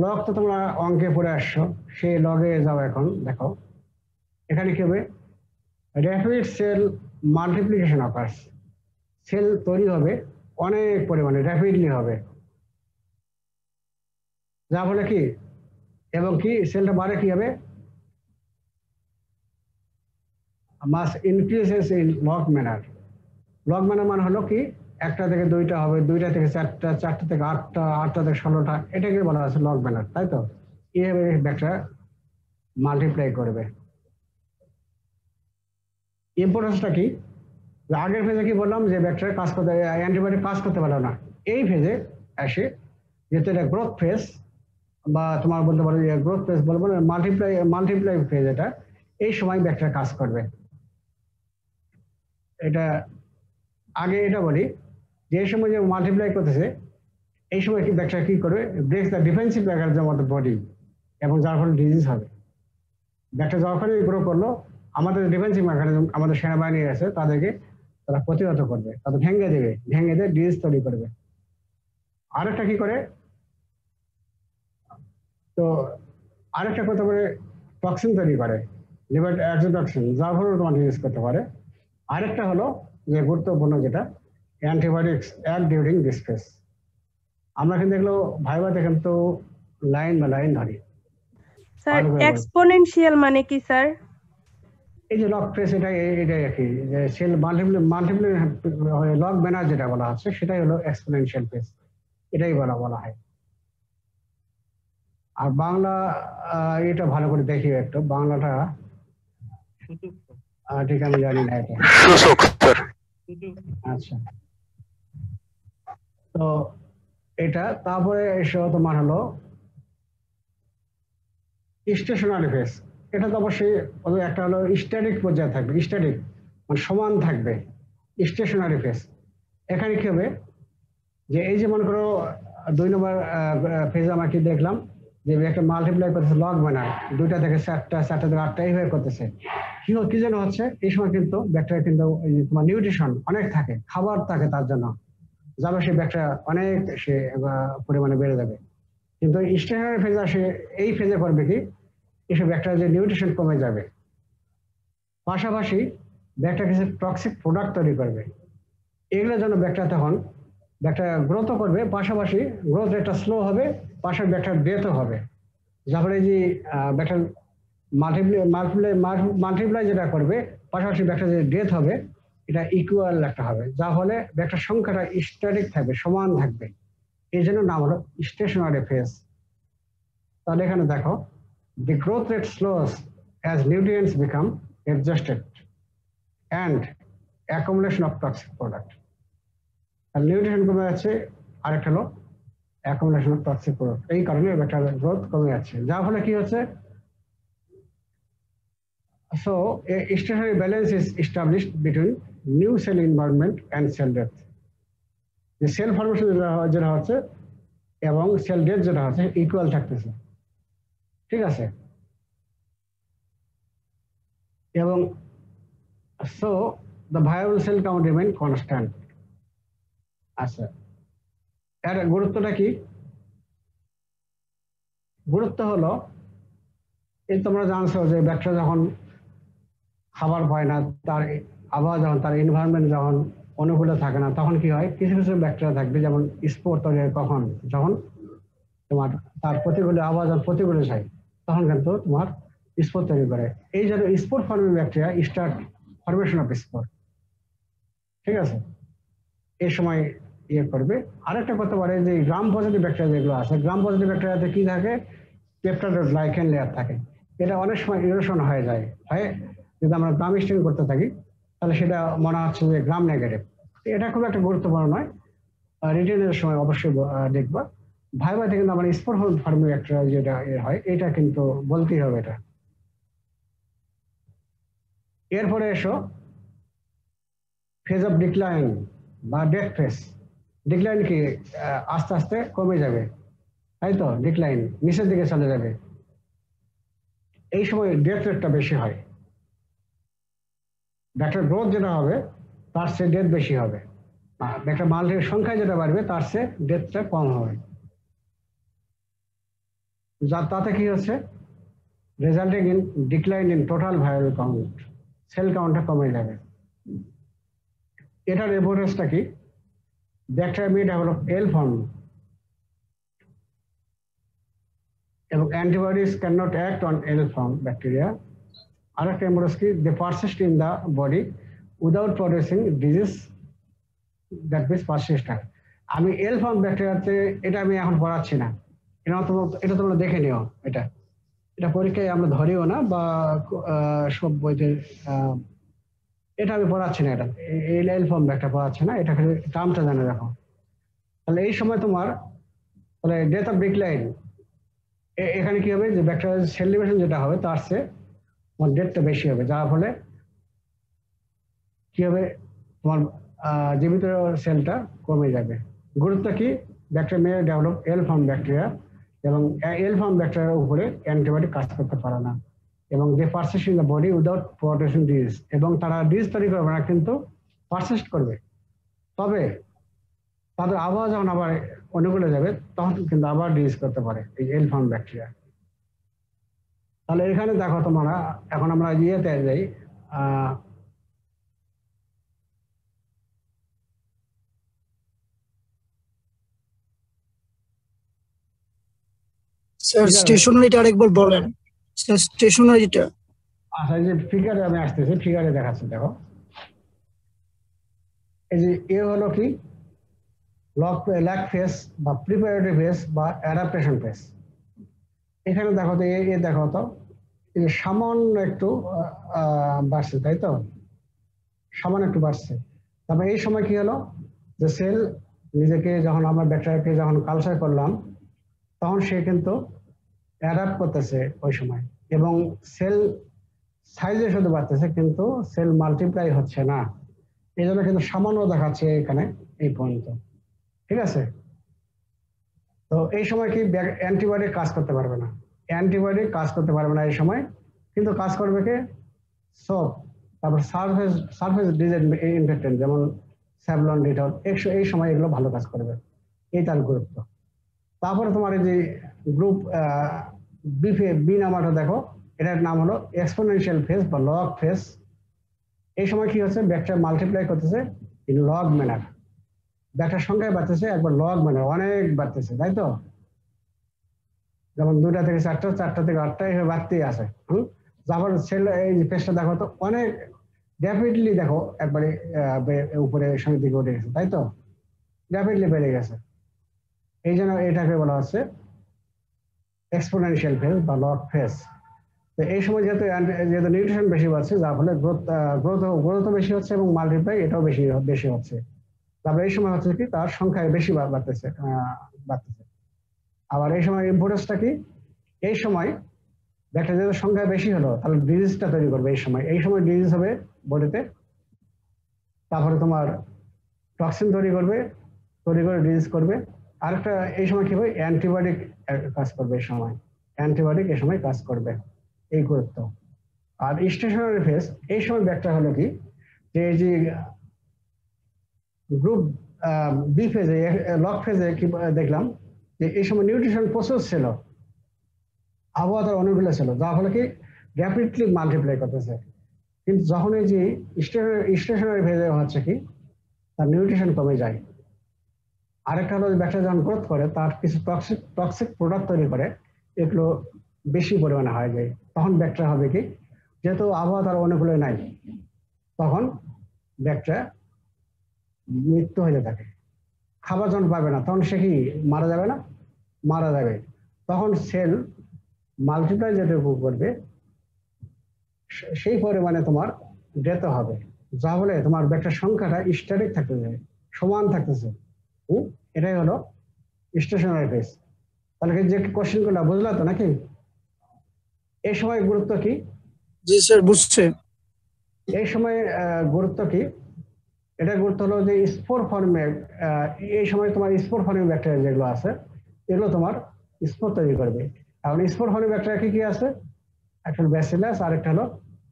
লগ তো তোমরা অঙ্কে পড়ে আসছো, সেই লগে যাও। এখন দেখো এখানে কি হবে, rapid cell multiplication occurs. Cell তৈরি হবে অনেক পরিমাণে, র্যাপিডলি হবে, যা ফলে কি, এবং কি সেলটা বাড়ে কি হবে, mass increases in log manner. Log manner মানে হলো কি, 1টা থেকে 2টা হবে, 2টা থেকে 4টা, 4টা থেকে 8টা, 8টা থেকে 16টা, এটাকে বলা আছে লগ ম্যানার, তাই তো? এইভাবে ব্যাকটেরিয়া মাল্টিপ্লাই করবে। ইম্পর্টেন্সটা কি, আগের ফেজে কি বললাম যে ব্যাকটেরিয়া কাজ করতে, অ্যান্টিবায়োটিক কাজ করতে পারলো না। এই ফেজে আসে, যেহেতু এটা গ্রোথ ফেজ, বা তোমার বলতে পারো গ্রোথ ফেজ বলবো না, মাল্টিপ্লাই ফেজ, এটা এই সময় ব্যাকটেরিয়া কাজ করবে। এটা আগে এটা বলি, যে সময় যে মাল্টিপ্লাই করতেছে, এই সময় কি ব্যাকটেরিয়া কি করবে, break the defensive mechanism of the body, এবং যার ফলে ডিজিজ হবে। ব্যাকটেরিয়া যখনই গ্রো করলো, আমাদের ডিফেন্সিভ মেকানিজম, আমাদের সেনাবাহিনী আছে, তাদেরকে তারা প্রতিহত করবে, তাদের ভেঙে দিয়ে ডিজিজ তৈরি করবে। আরেকটা কি করে, তো আরেকটা করতে পারে, টক্সিন তৈরি করে, লিভার অ্যাক্সোটক্সিন, যার ফলে তোমার ডিজিজ করতে পারে। আরেকটা হলো যে গুরুত্বপূর্ণ, যেটা antibiotics act during this phase. আমরা কিন্তু এগুলো ভাইবাতে কিন্তু লাইন বা লাইন ধরি। স্যার এক্সপোনেনশিয়াল মানে কি স্যার? এই যে লগ ফেজ, এটাই আর কি, যে সেল মাল্টিপ্লাই লগ ম্যানার যেটা বলা হচ্ছে, সেটাই হলো এক্সপোনেনশিয়াল ফেজ, এটাই বলা হয়। আর বাংলা এটা ভালো করে দেখি একটু, বাংলাটা ঠিক আমি জানি না এটা। আচ্ছা, তো এটা তারপরে এসে তোমার হলো স্টেশনারি ফেজ। এটা তো অবশ্যই একটা হলো স্ট্যাটিক পর্যায়ে থাকবে, স্ট্যাটিক মানে সমান থাকবে, স্টেশনারি ফেজ। এখানে কি হবে যে এই যে মনে করো 2 নম্বর ফেজে আমরা কি দেখলাম যে একটা মাল্টিপ্লাই করতেছে লগ বানার 2টা থেকে 4টা 4টা থেকে 8টা এইভাবে করতেছে কি যেন হচ্ছে এই সময় কিন্তু ব্যাকটেরিয়া কিন্তু তোমার নিউট্রিশন অনেক থাকে খাবার থাকে তার জন্য যাবে সেই ব্যাকটেরিয়া অনেক সে পরিমাণে বেড়ে যাবে কিন্তু স্টেশনারি ফেজে আসে এই ফেজে করবে কি এসব ব্যাকটেরিয়া যে নিউট্রিশন কমে যাবে পাশাপাশি ব্যাকটেরিয়া কিছু টক্সিক প্রোডাক্ট তৈরি করবে এগুলোর জন্য ব্যাকটেরিয়া তখন ব্যাকটেরিয়া গ্রোথও করবে পাশাপাশি গ্রোথ রেটটা স্লো হবে পাশাপাশি ব্যাকটেরিয়া ডেথও হবে যার ফলে যে ব্যাকটেরিয়া মাল্টিপ্লাই যেটা করবে পাশাপাশি ব্যাকটেরিয়া যে ডেথ হবে এটা ইকুয়াল একটা হবে যার ফলে ব্যাকটেরিয়ার সংখ্যাটা স্ট্যাটিক থাকবে সমান থাকবে এই জন্য নাম হলো স্টেশনারি ফেজ তাহলে এখানে দেখো the growth rate slows as nutrients become exhausted and accumulation of toxic product আর নিউট্রিশন কমে যাচ্ছে আরেকটা হলো accumulation of toxic product এই কারণে ব্যাকটেরিয়ার গ্রোথ কমে যাচ্ছে যার ফলে কি হচ্ছে so a stationary balance is established between new cell environment and cell death the cell formation যেটা হচ্ছে এবং সেল ডেথ যেটা হচ্ছে ইকুয়াল থাকতেছে ঠিক আছে এবং so the viable cell count remain constant আচ্ছা এর গুরুত্বটা কি গুরুত্ব হলো এই তোমরা জানছো যে ব্যাকটেরিয়া যখন খাবার পায় না তার আবহাওয়া যখন তার এনভায়রনমেন্ট যখন অনুকূলে থাকে না তখন কি হয় কিছু কিছু ব্যাকটেরিয়া থাকবে যেমন স্পোর তৈরি হয় কখন যখন তোমার তার প্রতিকূল আবহাওয়া যখন প্রতিকূলে যায় তখন কিন্তু তোমার স্পোর তৈরি করে এই জন্য spore forming bacteria start formation of spore ঠিক আছে এই সময় ইয়ে করবে আরেকটা করতে পারে যে গ্রাম পজিটিভ ব্যাকটেরিয়া যেগুলো আছে গ্রাম পজিটিভ ব্যাকটেরিয়াতে কি থাকে পেপটাইডোগ্লাইকেন লেয়ার থাকে এটা অনেক সময় ইরোশন হয়ে যায় হয় যদি আমরা গ্রাম স্টেন করতে থাকি তাহলে সেটা মনে হচ্ছে যে গ্রাম নেগেটিভ এটা খুব একটা গুরুত্বপূর্ণ নয় রিটেনের সময় অবশ্যই দেখবা ভাইভাতে কিন্তু আমার স্পোর ফর্মিং ব্যাকটেরিয়া যেটা হয় এটা কিন্তু বলতেই হবে এটা এরপরে এসো ফেজ অফ ডিক্লাইন বা ডেথ ফেজ ডিক্লাইন কি আস্তে আস্তে কমে যাবে তাই তো ডিক্লাইন নিচের দিকে চলে যাবে এই সময় ডেথ রেটটা বেশি হয় ব্যাকটেরিয়ার গ্রোথ যেটা হবে তার চেয়ে ডেথ বেশি হবে ব্যাকটেরিয়া মাল্টির সংখ্যা যেটা বাড়বে তার চেয়ে ডেথটা কম হবে যার তাতে কি হচ্ছে resulting in decline in total viral count cell কাউন্টটা কমে যাবে এটার এভিডেন্সটা কি bacteria may develop L form এবং antibodies can not act on L form bacteria আরেকটা এভিডেন্স কি they persist in the body without producing disease that means persistent আমি এল ফর্ম ব্যাকটেরিয়াতে এটা আমি এখন পড়াচ্ছি না এটা তোমরা দেখে নিও এটা এটা পরীক্ষায় আমরা ধরিও না বা সব বইতে এটা আমি পড়াচ্ছি না এটা এল ফর্ম ব্যাকটেরিয়া পড়াচ্ছি না এটা টার্মটা জানে রাখো তাহলে এই সময় তোমার তাহলে ডেথ অফ ডিক্লাইন এখানে কি হবে যে ব্যাকটেরিয়াল সেল ডিভিশন যেটা হবে তার চেয়ে তোমার ডেথটা বেশি হবে যার ফলে কি হবে তোমার জীবিত সেলটা কমে যাবে গুরুত্ব কি bacteria may develop L form bacteria এবং এল ফর্ম ব্যাকটেরিয়ার উপরে অ্যান্টিবায়োটিক কাজ করতে পারে না এবং they persist in the body without producing disease এবং তারা ডিজিজ তৈরি করবে না কিন্তু পারসিস্ট করবে তবে তাদের আবহাওয়া যখন আবার অনুকূলে যাবে তখন কিন্তু আবার ডিজিজ করতে পারে এই এল ফর্ম ব্যাকটেরিয়া তাহলে এখানে দেখো তোমরা এখন আমরা ইয়েতে যাই স্যার স্টেশনারিটা আরেকবার বলেন স্যার স্টেশনারিটা আচ্ছা এই যে ফিগারে আমি আসতেছি ফিগারে দেখাচ্ছি দেখো এই যে এ হলো কি ল্যাগ ফেজ বা প্রিপারেটরি ফেজ বা অ্যাডাপ্টেশন ফেজ এখানে দেখো তো এ দেখো তো এই যে সামান্য একটু বাড়ছে তাই তো সামান্য একটু বাড়ছে তারপরে এই সময় কি হলো যে সেল নিজেকে যখন আমরা ব্যাকটেরিয়াকে যখন কালচার করলাম তখন সে কিন্তু অ্যাডাপ্ট করতেছে ওই সময় এবং সেল সাইজে শুধু বাড়তেছে কিন্তু সেল মাল্টিপ্লাই হচ্ছে না এই জন্য কিন্তু সামান্য দেখাচ্ছে এখানে এই পর্যন্ত, ঠিক আছে। তো এই সময় কি অ্যান্টিবায়োটিক কাজ করতে পারবে না, অ্যান্টিবায়োটিক কাজ করতে পারবে না এই সময়, কিন্তু কাজ করবে কে? সোপ, তারপর সারফেস সারফেস ডিসইনফেক্টেন্ট যেমন স্যাভলন, ডিটল, এই সময় এগুলো ভালো কাজ করবে, এই তার গুরুত্ব। তারপরে তোমার এই যে গ্রুপ বি নাম্বারটা দেখো, এটার নাম হলো এক্সপোনেনশিয়াল ফেজ বা লগ ফেজ। এই সময় কি হচ্ছে, ব্যাকটেরিয়া মাল্টিপ্লাই করতেছে ইন লগ ম্যানার, ব্যাকটেরিয়ার সংখ্যায় বাড়তেছে একবার লগ ম্যানার, অনেক বাড়তেছে, তাই তো? যেমন 2টা থেকে 4টা, 4টা থেকে 8টা, এইভাবে বাড়তেই আছে। তারপর সেল এই ফেজটা দেখো তো অনেক র্যাপিডলি দেখো একবারে উপরে সামনের দিকে উঠে গেছে, তাই তো? র্যাপিডলি বেড়ে গেছে, এই জন্য এটাকে বলা হচ্ছে এক্সপোনেনশিয়াল ফেজ বা লগ ফেজ। তো এই সময় যেহেতু নিউট্রিশন বেশি পাচ্ছে, যার ফলে গ্রোথ বেশি হচ্ছে এবং মাল্টিপ্লাই এটাও বেশি হচ্ছে। তারপরে এই সময় হচ্ছে কি, তার সংখ্যায় বেশি বাড়তেছে। আবার এই সময় ইম্পর্টেন্সটা কি, এই সময় ব্যাকটেরিয়াদের সংখ্যা বেশি হলো তাহলে ডিজিজটা তৈরি করবে, এই সময় ডিজিজ হবে বডিতে। তারপরে তোমার টক্সিন তৈরি করে ডিজিজ করবে। আরেকটা এই সময় কি হবে, অ্যান্টিবায়োটিক কাজ করবে, এই সময় অ্যান্টিবায়োটিক এই সময় কাজ করবে, এই গুরুত্ব। আর স্টেশনারি ফেজ, এই সময় ব্যাকটেরিয়া হলো কি, যে এই যে গ্রুপ বি ফেজে, লগ ফেজে কি দেখলাম, যে এই সময় নিউট্রিশন প্রসেস ছিল, আবহাওয়ার অণুগুলো ছিল, যার ফলে কি র্যাপিডলি মাল্টিপ্লাই করতেছে। কিন্তু যখন এই যে স্টেশনারি ফেজে হচ্ছে কি, তার নিউট্রিশন কমে যায়। আরেকটা হলো ব্যাকটেরিয়া যখন গ্রোথ করে, তার কিছু টক্সিক প্রোডাক্ট তৈরি করে, এগুলো বেশি পরিমাণে হয়ে যায়। তখন ব্যাকটেরিয়া হবে কি, যেহেতু আবহাওয়া তার অনুকূলে নাই, তখন ব্যাকটেরিয়া মৃত্যু হয়ে থাকে, খাবার যখন পাবে না তখন সে কি মারা যাবে না? মারা যাবে। তখন সেল মাল্টিপ্লাই যেটুকু করবে সেই পরিমাণে তোমার ডেথ হবে, যা বলে তোমার ব্যাকটেরিয়ার সংখ্যাটা স্ট্যাটিক থাকতেছে, সমান থাকতেছে। এটাই হলো স্টেশনারি ফেজ। তাহলে যে কোশ্চেন গুলো বুঝলা তো নাকি? এই সময় গুরুত্ব কি? জি স্যার, বুঝছে। এই সময় গুরুত্ব কি? এটা গুরুত্ব হলো যে স্পোর ফর্মে, এই সময় তোমার স্পোর ফর্মিং ব্যাকটেরিয়া যেগুলো আছে, এগুলো তোমার স্পোর তৈরি করবে। এখন স্পোর ফর্মিং ব্যাকটেরিয়া কি কি আছে? একটা ব্যাসিলাস আর একটা হলো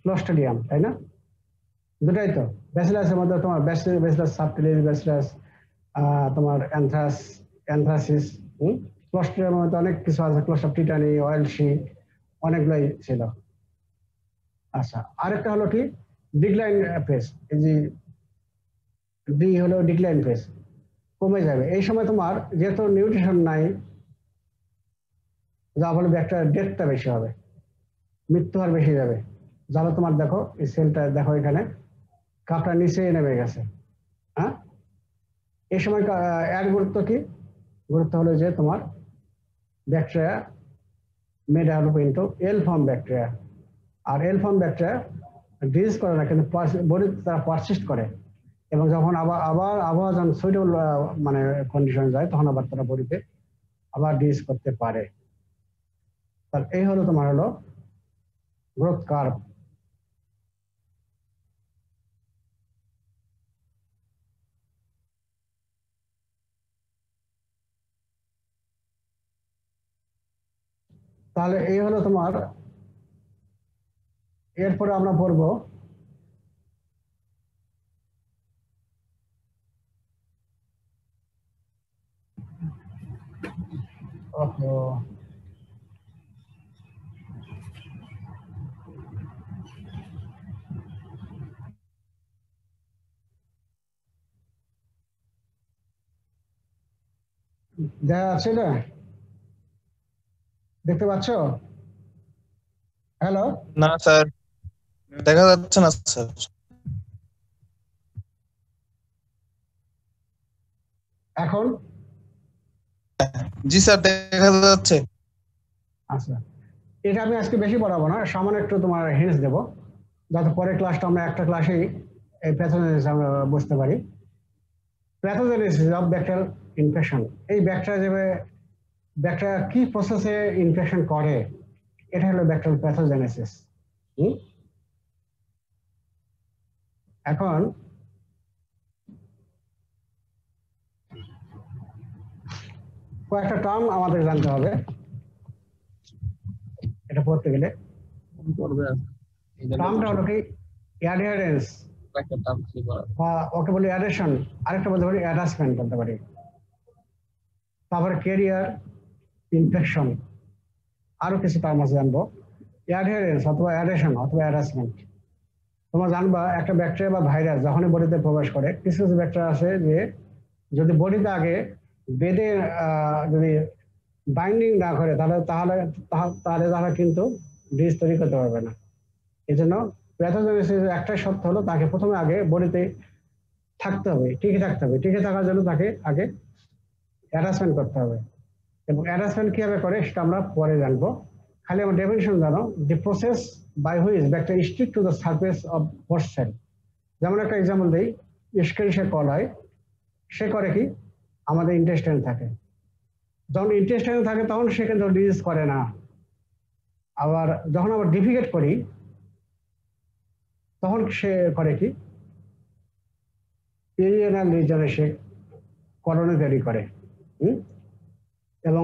ক্লোস্ট্রিডিয়াম, তাই না? দুটাই তো। ব্যাসিলাসের মধ্যে তোমার ব্যাসিলাস সাবটিলিস, ব্যাসিলাস তোমার অ্যানথ্রাসিস, ক্লোস্ট্রিডিয়ামের মধ্যে অনেক কিছু আছে, ক্লোস্ট্রিডিয়াম টিটানি, অয়েলসি, অনেকগুলোই ছিল। আচ্ছা, আরেকটা হলো কি ডিক্লাইন ফেজ। এই যে ডি হলো ডিক্লাইন ফেজ, কমে যাবে। এই সময় তোমার যেহেতু নিউট্রিশন নাই, যা ফলে ব্যাকটেরিয়ার ডেথটা বেশি হবে, মৃত্যু হার বেশি যাবে। যারা তোমার দেখো এই সেলটা দেখো, এখানে কাপটা নিচে নেমে গেছে। হ্যাঁ, এই সময় এর গুরুত্ব কি? গুরুত্ব হলো যে তোমার bacteria may develop into L form bacteria, আর L form bacteria ডিজিজ করে না, কিন্তু বডিতে তারা পারসিস্ট করে, এবং যখন আবার আবহাওয়া যখন সুইটেবল মানে কন্ডিশন যায়, তখন আবার তারা বডিতে আবার ডিজিজ করতে পারে। তাহলে এই হলো তোমার হলো গ্রোথ কার্ভ। তাহলে এই হলো তোমার, এরপরে আমরা পড়বো দেখা যাচ্ছে না? দেখতে পাচ্ছ? হ্যালো, না স্যার, দেখা যাচ্ছে না স্যার। এখন? জি স্যার, দেখা যাচ্ছে। আচ্ছা, এটা আমি আজকে বেশি পড়াবো না, সামান্য একটু তোমার হিন্টস দেবো, যাতে পরের ক্লাসটা আমরা একটা ক্লাসেই এই প্যাথোজেনেসিস আমরা বুঝতে পারি। প্যাথোজেনেসিস অফ ব্যাকটেরিয়াল ইনফেকশন, এই ব্যাকটেরিয়া কি প্রসেসে ইনফেকশন করে, এটা হলো ব্যাকটেরিয়াল প্যাথোজেনেসিস। এখন কয়েকটা টার্ম আমাদের জানতে হবে এটা পড়তে গেলে। টার্মটা হলো কি অ্যাডহারেন্স, বা ওকে বলি অ্যাডেশন, আরেকটা বলতে পারি অ্যাটাচমেন্ট বলতে পারি। তারপরে ক্যারিয়ার, ইনফেকশন, আরো কিছু টার্ম আছে জানবো। অ্যাডহারেন্স অথবা অ্যাডেশন অথবা অ্যাটাচমেন্ট। তোমরা জানবা একটা ব্যাকটেরিয়া বা ভাইরাস যখনই বডিতে প্রবেশ করে, কিছু কিছু ব্যাকটেরিয়া আছে যে যদি বডিতে আগে বেঁধে যদি বাইন্ডিং না করে তাহলে তারা কিন্তু ডিজ তৈরি করতে পারবে না। এই জন্য প্যাথোজেনেসিসের একটাই শর্ত হলো তাকে প্রথমে আগে বডিতে থাকতে হবে, টিকে থাকতে হবে। টিকে থাকার জন্য তাকে আগে অ্যাটাচমেন্ট করতে হবে, এবং অ্যাটাচমেন্ট কিভাবে করে সেটা আমরা পরে জানবো। খালি আমার ডেফিনিশন জানো, the process by which bacteria stick to the surface of host cell. যেমন একটা এক্সাম্পল দিই, এস্কেরিশিয়া কলাই সে করে কি আমাদের ইন্টেস্টাইন থাকে, যখন ইন্টেস্টাইন থাকে তখন সে কিন্তু ডিজিজ করে না। আবার যখন আমরা ডিফিকেট করি তখন সে করে কি ইরিয়ানাল রিজনে সে কলোনি তৈরি করে, এবং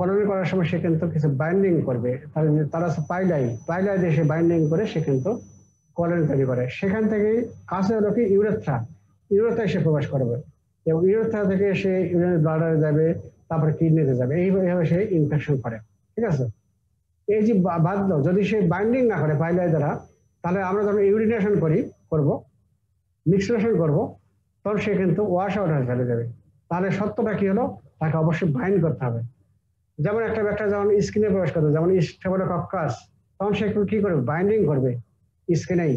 কলোনি করার সময় সে কিন্তু কিছু বাইন্ডিং করবে। তারা পাইলাই দিয়ে সে বাইন্ডিং করে সে কিন্তু কলোনি তৈরি করে। সেখান থেকে কাছে হলো কি ইউরেথ্রায় সে প্রবেশ করবে, এবং ইউরেথ্রা থেকে সে ইউরিনারি ব্লাডারে যাবে, তারপরে কিডনিতে যাবে, এইভাবে সে ইনফেকশন করে। ঠিক আছে, এই যে বাধ্য যদি সে বাইন্ডিং না করে পাইলাই দ্বারা, তাহলে আমরা যখন ইউরিনেশন করবো মিক্সেশন করবো, তখন সে কিন্তু ওয়াশ আউট হয়ে চলে যাবে। তাহলে সত্যটা কি হলো, তাকে অবশ্যই বাইন্ড করতে হবে। যেমন একটা ব্যাকটেরিয়া যখন স্কিনে প্রবেশ করবে, যেমন স্টেফিলোকক্কাস, তখন সে কি করবে, বাইন্ডিং করবে স্কিনেই।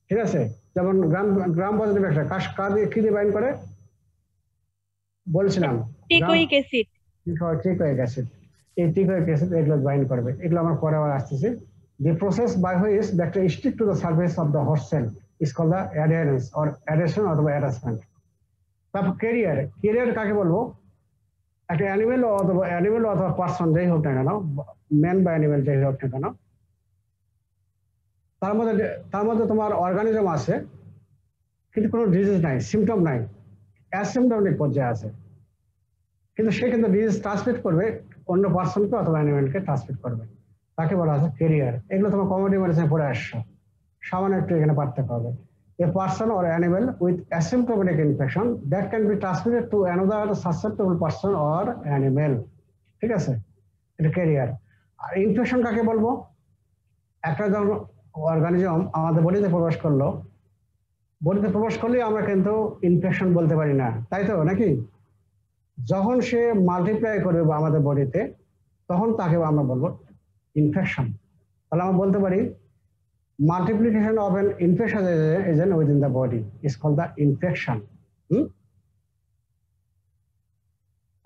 ঠিক আছে, যেমন গ্রাম পজিটিভ ব্যাকটেরিয়া কি দিয়ে বাইন্ড করে বলছিলাম, টিকোইক অ্যাসিড। টিকোইক অ্যাসিড, এই টিকোইক অ্যাসিড এগুলো বাইন্ড করবে। এগুলো আমার পরে আবার আসতেছে। The process by which bacteria stick to the surface of the host cell is called the adherence or adhesion অথবা attachment. তারপর ক্যারিয়ার কাকে বলবো, একটা অ্যানিমেল অথবা পার্সন যাই হোক না কেন, ম্যান বা অ্যানিমেল যাই হোক না কেন, তার মধ্যে তোমার অর্গানিজম আছে কিন্তু কোনো ডিজিজ নাই, সিমটম নাই, অ্যাসিমটমেটিক পর্যায়ে আছে, কিন্তু সে কিন্তু ডিজিজ ট্রান্সমিট করবে অন্য পার্সনকে অথবা অ্যানিমেলকে ট্রান্সমিট করবে, তাকে বলা হচ্ছে ক্যারিয়ার। এগুলো তোমার কমিউনিটি মেডিসিনে পড়ে আসছো, সামান্য একটু এখানে পার্থক্য হবে। A person or animal with asymptomatic infection that can be transmitted to another susceptible person or animal. ঠিক আছে, এটা ক্যারিয়ার। আর ইনফেকশন কাকে বলবো, একটা যখন অর্গানিজম আমাদের বডিতে প্রবেশ করলে আমরা কিন্তু ইনফেকশন বলতে পারি না, তাই তো নাকি? যখন সে মাল্টিপ্লাই করবে আমাদের বডিতে, তখন তাকে আমরা বলবো ইনফেকশন। তাহলে আমরা বলতে পারি multiplication of an infectious agent within the body is called the infection.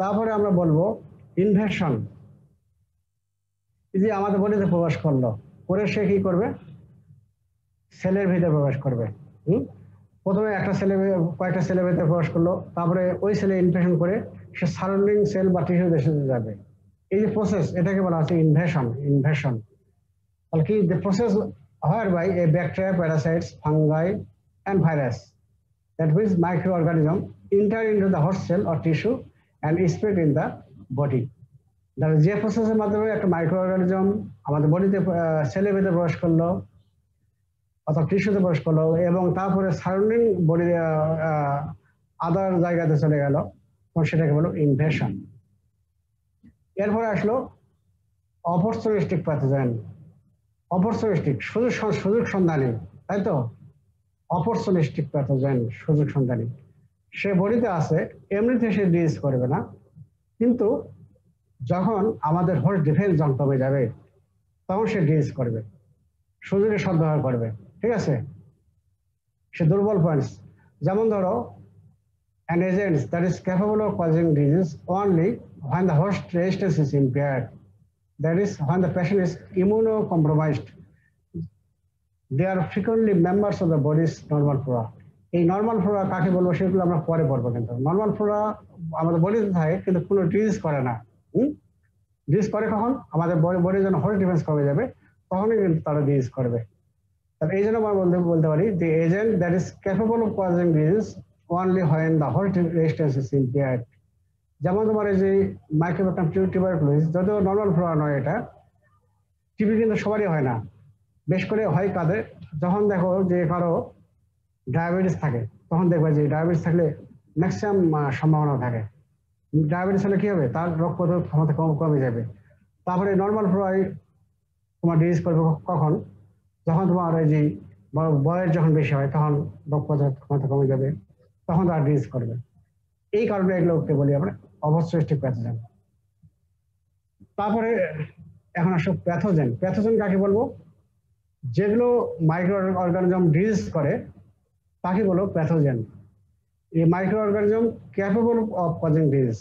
তারপরে আমরা বলবো ইনভেশন। এই যে আমাদের বডিতে প্রবেশ করলো, করে সে কি করবে, সেলের ভিতরে প্রবেশ করবে। প্রথমে কয়েকটা সেলের ভিতরে প্রবেশ করলো, তারপরে ওই সেলে ইনফেকশন করে সে সারাউন্ডিং সেল বা টিস্যু দেশে যাবে। এই যে প্রসেস, এটাকে বলা হচ্ছে ইনভেশন। তাহলে কি, the process whereby a bacteria, parasites, fungi and virus, that means microorganism, enter into the host cell or tissue and spread in the body. তাহলে যে প্রসেসের মাধ্যমে একটা মাইক্রোঅর্গানিজম আমাদের বডিতে সেলের ভিতরে প্রবেশ করলো অথবা টিস্যুতে প্রবেশ করলো, এবং তারপরে সারাউন্ডিং বডি আদার জায়গাতে চলে গেল, তখন সেটাকে বলো ইনভেশন। এরপরে আসলো অপরচুনিস্টিক প্যাথোজেন। অপরচুনিস্টিক সুযোগ সন্ধানী, তাই তো? অপরচুনিস্টিক প্যাথোজেন, সুযোগ সন্ধানী। সে বডিতে আছে, এমনিতে সে ডিজিজ করবে না, কিন্তু যখন আমাদের হোস্ট ডিফেন্স যখন কমে যাবে তখন সে ডিজিজ করবে, সুযোগের সদ্ব্যবহার করবে। ঠিক আছে, সে দুর্বল পয়েন্টস, যেমন ধরো an agent that is capable of causing disease only when the host resistance is impaired. That is, when the patient is immunocompromised. They are frequently members of the body's normal flora. এই normal Flora কাকে বলবো সেগুলো আমরা পরে পড়বো, কিন্তু normal Flora আমাদের বডিতে থাকে কিন্তু কোনো ডিজিজ করে না। ডিজিজ করে কখন, আমাদের বডি যখন হোস্ট ডিফেন্স কমে যাবে তখনই কিন্তু তারা ডিজিজ করবে। তাহলে এই জন্য আমরা বলতে পারি the agent that is capable of causing disease only when the host resistance is impaired. যেমন তোমার এই যে মাইক্রোব্যাকটেরিয়াম টিউবারকুলোসিস, যদিও নর্মাল ফ্লোরা নয়, এটা টিবি কিন্তু সবারই হয় না, বেশ করে হয় কাদের, যখন দেখো যে কারো ডায়াবেটিস থাকে, তখন দেখবে যে ডায়াবেটিস থাকলে ম্যাক্সিমাম সম্ভাবনা থাকে। ডায়াবেটিস হলে কি হবে, তার রোগ প্রতিরোধ ক্ষমতা কমে যাবে। তারপরে নর্মাল ফ্লোরাই তোমার ডিজিজ করবে কখন, যখন তোমার এই যে বয়স যখন বেশি হয়, তখন রোগ প্রতিরোধ ক্ষমতা কমে যাবে, তখন তার ডিজিজ করবে। এই কারণে এগুলোকে বলি আমরা অবস্ট্রাকটিভ প্যাথোজেন। তারপরে এখন আসো প্যাথোজেন। প্যাথোজেন কাকে বলবো? যেগুলো মাইক্রো অর্গানিজম ডিজিজ করে তাকে বলো প্যাথোজেন। এই micro organism capable of causing disease.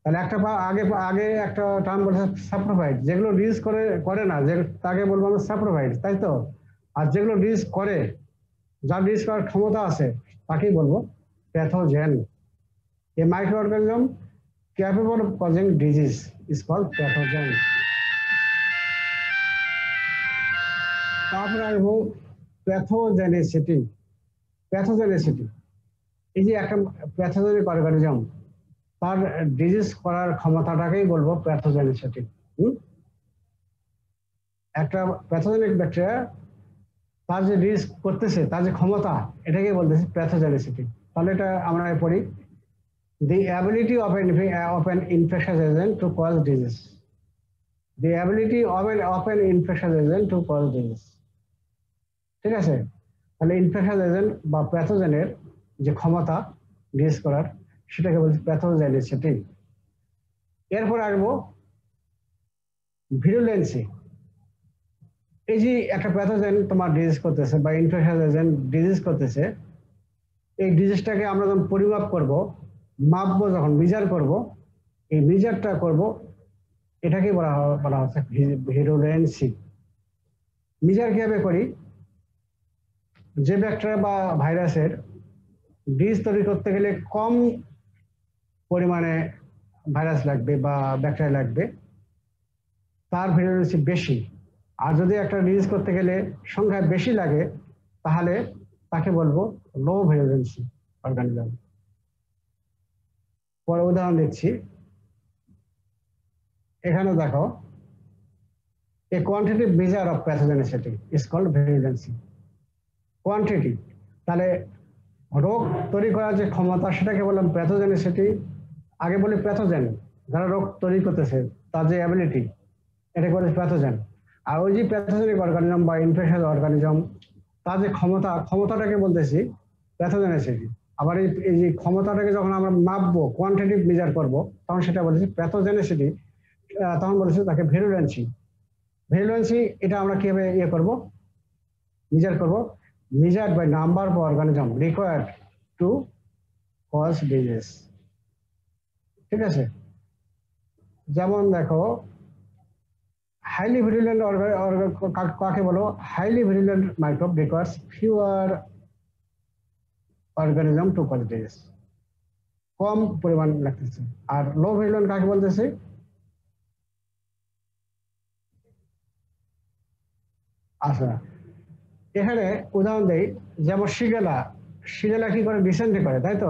তাহলে একটা আগে আগে একটা টার্ম বলছে স্যাপ্রোফাইট, যেগুলো ডিজিজ করে না, যে তাকে বলবো আমরা স্যাপ্রোফাইট, তাই তো। আর যেগুলো ডিজিজ করে, যার ডিজিজ করার ক্ষমতা আছে, তাকেই বলবো pathogen. A microorganism capable of causing disease is called pathogen. তারপরে আসবো প্যাথোজেনিসিটি। প্যাথোজেনিসিটি, এই যে একটা প্যাথোজেনিক অর্গানিজম, তার ডিজিজ করার ক্ষমতাটাকেই বলবো প্যাথোজেনিসিটি। একটা প্যাথোজেনিক ব্যাকটেরিয়া তার যে ডিজিজ করতেছে, তার যে ক্ষমতা, এটাকে বলতেছে প্যাথোজেনিসিটি। তাহলে এটা আমরা পড়ি, the ability of an infectious agent to cause disease. The ability of an infectious agent to cause disease. ঠিক আছে? তাহলে ইনফেকশন এজেন্ট বা প্যাথোজেনের যে ক্ষমতা ডিজিজ করার, সেটাকে বলছে প্যাথোজেনিসিটি। এরপর আসবো ভিরুলেন্সি। এই যে একটা প্যাথোজেন তোমার ডিজিজ করতেছে বা ইনফেকশন এজেন্ট ডিজিজ করতেছে, এই ডিজিজটাকে আমরা যখন পরিমাপ করব, মাপবো, যখন মেজার করব, এই মেজারটা করব, এটাকে বলা হচ্ছে ভিরুলেন্সি। মেজার কিভাবে করি? যে ব্যাকটেরিয়া বা ভাইরাসের ডিজিজ তৈরি করতে গেলে কম পরিমাণে ভাইরাস লাগবে বা ব্যাকটেরিয়া লাগবে, তার ভিরুলেন্সি বেশি। আর যদি একটা ডিজিজ করতে গেলে সংখ্যা বেশি লাগে, তাহলে তাকে বলবো লো ভিরুলেন্সি অর্গানিজম। পরে উদাহরণ দিচ্ছি, এখানে দেখো, a quantitative measure of pathogenicity is called virulency. Quantity, তাহলে রোগ তৈরি করার যে ক্ষমতা, সেটাকে বললাম প্যাথোজেনিসিটি। আগে বলি প্যাথোজেন, যারা রোগ তৈরি করতেছে, তার যে অ্যাবিলিটি, এটাকে বলে প্যাথোজেন। আর ওই যে প্যাথোজেনিক অর্গানিজম বা ইনফেকশন অর্গানিজম, তার যে ক্ষমতাটাকে বলতেছি প্যাথোজেনিসিটি। আবার এই যে ক্ষমতাটাকে যখন আমরা মাপবো, কোয়ান্টিটিভ মেজার করবো, তখন সেটা বলেছি প্যাথোজেনিসিটি, তখন বলেছি তাকে ভিরুলেন্সি। ভিরুলেন্সি এটা আমরা কিভাবে করবো, মেজার করবো? measured by number of organism required to cause disease. ঠিক আছে? যেমন দেখো, হাইলি ভিরুলেন্ট কাকে বলো? Highly virulent microbe requires fewer organism to cause disease. কম পরিমাণ লাগতেছে। আর লো ভিরুলেন্ট কাকে বলতেছে? আচ্ছা, এখানে উদাহরণ দেই, যেমন শিগেলা কি করে? ডিসেন্ট্রি করে, তাই তো।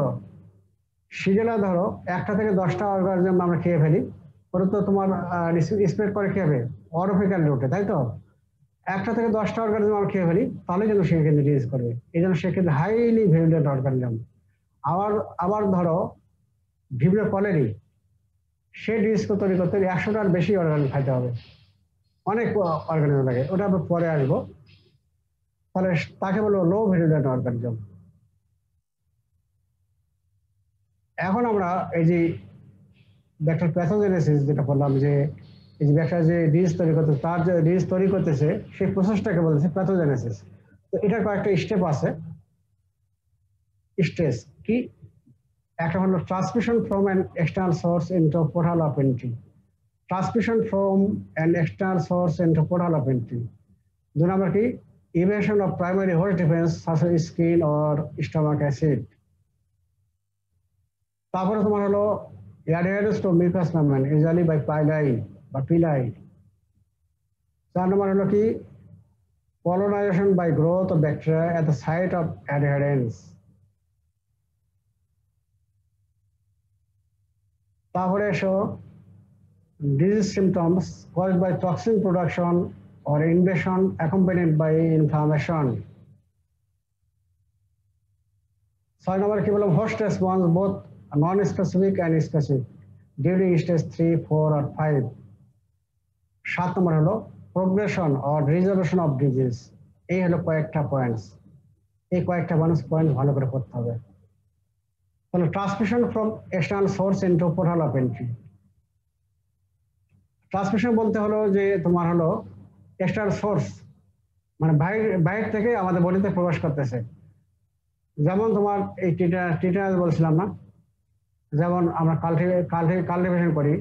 শিগেলা ধরো 1টা থেকে 10টা অর্গানিজম আমরা খেয়ে ফেলি, ওটা তো তোমার স্প্রেড করে খেয়ে অরোফিক্যাল রুটে, তাই তো। 1টা থেকে 10টা অর্গানিজম আমরা খেয়ে ফেলি, তাহলে কিন্তু সে কিন্তু ডিজিজ করবে। এই জন্য সে কিন্তু হাইলি ভিরুলেন্ট অর্গানিজম। আবার ধরো ভিব্রিও কলেরি, সে ডিজিজ তৈরি করতে 100টার বেশি অর্গানিজম খাইতে হবে, অনেক অর্গানিজম লাগে, ওটা আমরা পরে আসবো। তাহলে তাকে বলবো লো ভিরুলেন্ট অর্গানিজম। এখন আমরা এই যে ব্যাকটেরিয়াল প্যাথোজেনেসিস যেটা বললাম, যে এই যে ব্যাকটেরিয়া যে ডিজিজ তৈরি করতেছে, তার যে ডিজিজ তৈরি করতেছে, সেই প্রসেসটাকে বলতেছে প্যাথোজেনেসিস। তো এটার কয়েকটা স্টেপ আছে। স্টেজ কি? একটা হলো transmission from an external source into portal of entry. Transmission from an external source into portal of entry. 2 নম্বর কি? evasion of primary host defense such as skin or stomach acid. তারপরে তোমার হলো adherence to mucous membrane usually by pili বা পিলাই। 4 নম্বর হলো কি? colonization by growth of bacteria at the site of adherence. তারপরে এসো disease symptoms caused by toxin production or invasion accompanied by inflammation. 6 নম্বর কি বললাম, host response both non-specific and specific during stage 3, 4 or 5. 7 নম্বর হলো progression or resolution of disease. এই হলো কয়েকটা points, এই কয়েকটা পয়েন্ট ভালো করে পড়তে হবে। তাহলে transmission from external source into portal of entry. Transmission বলতে হলো যে তোমার হলো এক্সটার্নাল সোর্স, মানে বাইরে থেকে আমাদের বডিতে প্রবেশ করতেছে। যেমন তোমার এই টিটানাস বলছিলাম না, যেমন আমরা কাল্টিভেশন করি,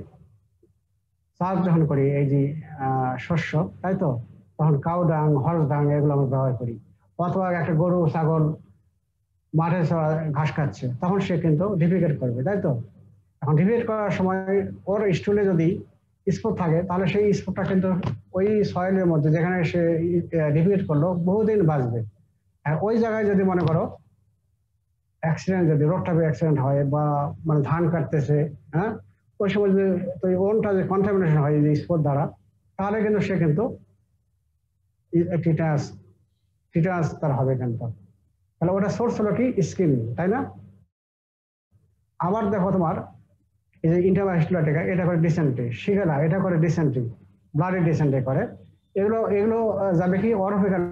চাষ যখন করি এই যে শস্য, তাই তো, তখন কাউ ডাং, হর্স ডাং এগুলো আমরা ব্যবহার করি। অথবা একটা গরু ছাগল মাঠে ঘাস খাচ্ছে, তখন সে কিন্তু ডিফিকেট করবে, তাই তো। এখন ডিফিকেট করার সময় ওর স্টুলে যদি স্পট থাকে, তাহলে সেই স্পটটা কিন্তু ওই সয়েলের মধ্যে যেখানে সে ডিফিকেট করলো বহুদিন বাঁচবে। আর ওই জায়গায় যদি মনে করো অ্যাক্সিডেন্ট, যদি রোড ট্রাফিক অ্যাক্সিডেন্ট হয় বা মানে ধান কাটতেছে, হ্যাঁ, ওই সময় যদি ওনটা যে কন্টামিনেশন হয় যে স্পট দ্বারা, তাহলে কিন্তু সে কিন্তু টিটানাস তার হবে কিন্তু। তাহলে ওটা সোর্স হলো কি স্কিন, তাই না। আবার দেখো তোমার এই যে ইন্টারভাস্কুলার এটা করে ডিসেন্ট্রি, শিগেলা এটা করে ডিসেন্ট্রি, ব্লাডি ডিসেন্ট্রি করে। এগুলো যাবে কি অরফিক্যাল।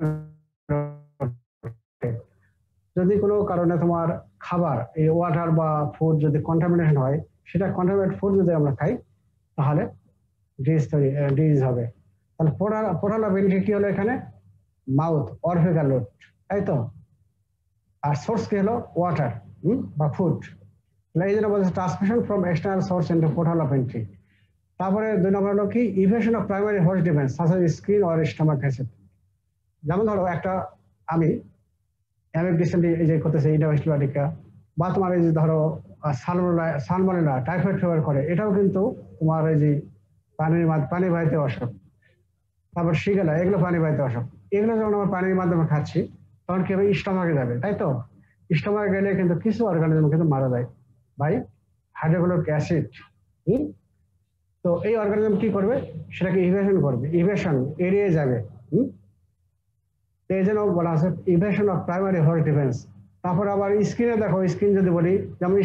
যদি কোনো কারণে তোমার খাবার এই ওয়াটার বা ফুড যদি কন্টামিনেশন হয়, সেটা কন্টামিনেট ফুড যদি আমরা খাই, তাহলে ডিজিজ হবে। তাহলে পোর্টাল অফ এন্ট্রি কি হলো এখানে, মাউথ, অরফিক্যাল রুট, তাই তো। আর সোর্স কি হলো ওয়াটার বা ফুড। এই জন্য বলছে transmission from external source into portal of entry. তারপরে 2 নম্বর হলো কি evasion of primary host defence such as skin or stomach acid. যেমন ধরো একটা আমি রিসেন্টলি এই যে করতেছে ইন্টারভাস্কুলার, বা তোমার এই যে ধরো সালমোনেলা টাইফয়েড ফিভার করে, এটাও কিন্তু তোমার এই যে পানিবাহিত অসুখ। তারপর শিগেলা, এগুলো পানিবাহিত অসুখ। এগুলো যখন আমরা পানির মাধ্যমে খাচ্ছি, তখন কি হবে, স্টমাকে যাবে, তাই তো। স্টমাকে গেলে কিন্তু কিছু অর্গানিজম কিন্তু মারা যায় বাই হাইড্রোক্লোরিক অ্যাসিড। তো এই অর্গানিজম কি করবে, সেটাকে ইভেশন করবে, ইভেশন এড়িয়ে যাবে। এই জন্য বলা আছে evasion of primary host defence. তারপর আবার স্কিনে দেখো, স্কিন যদি বলি যেমন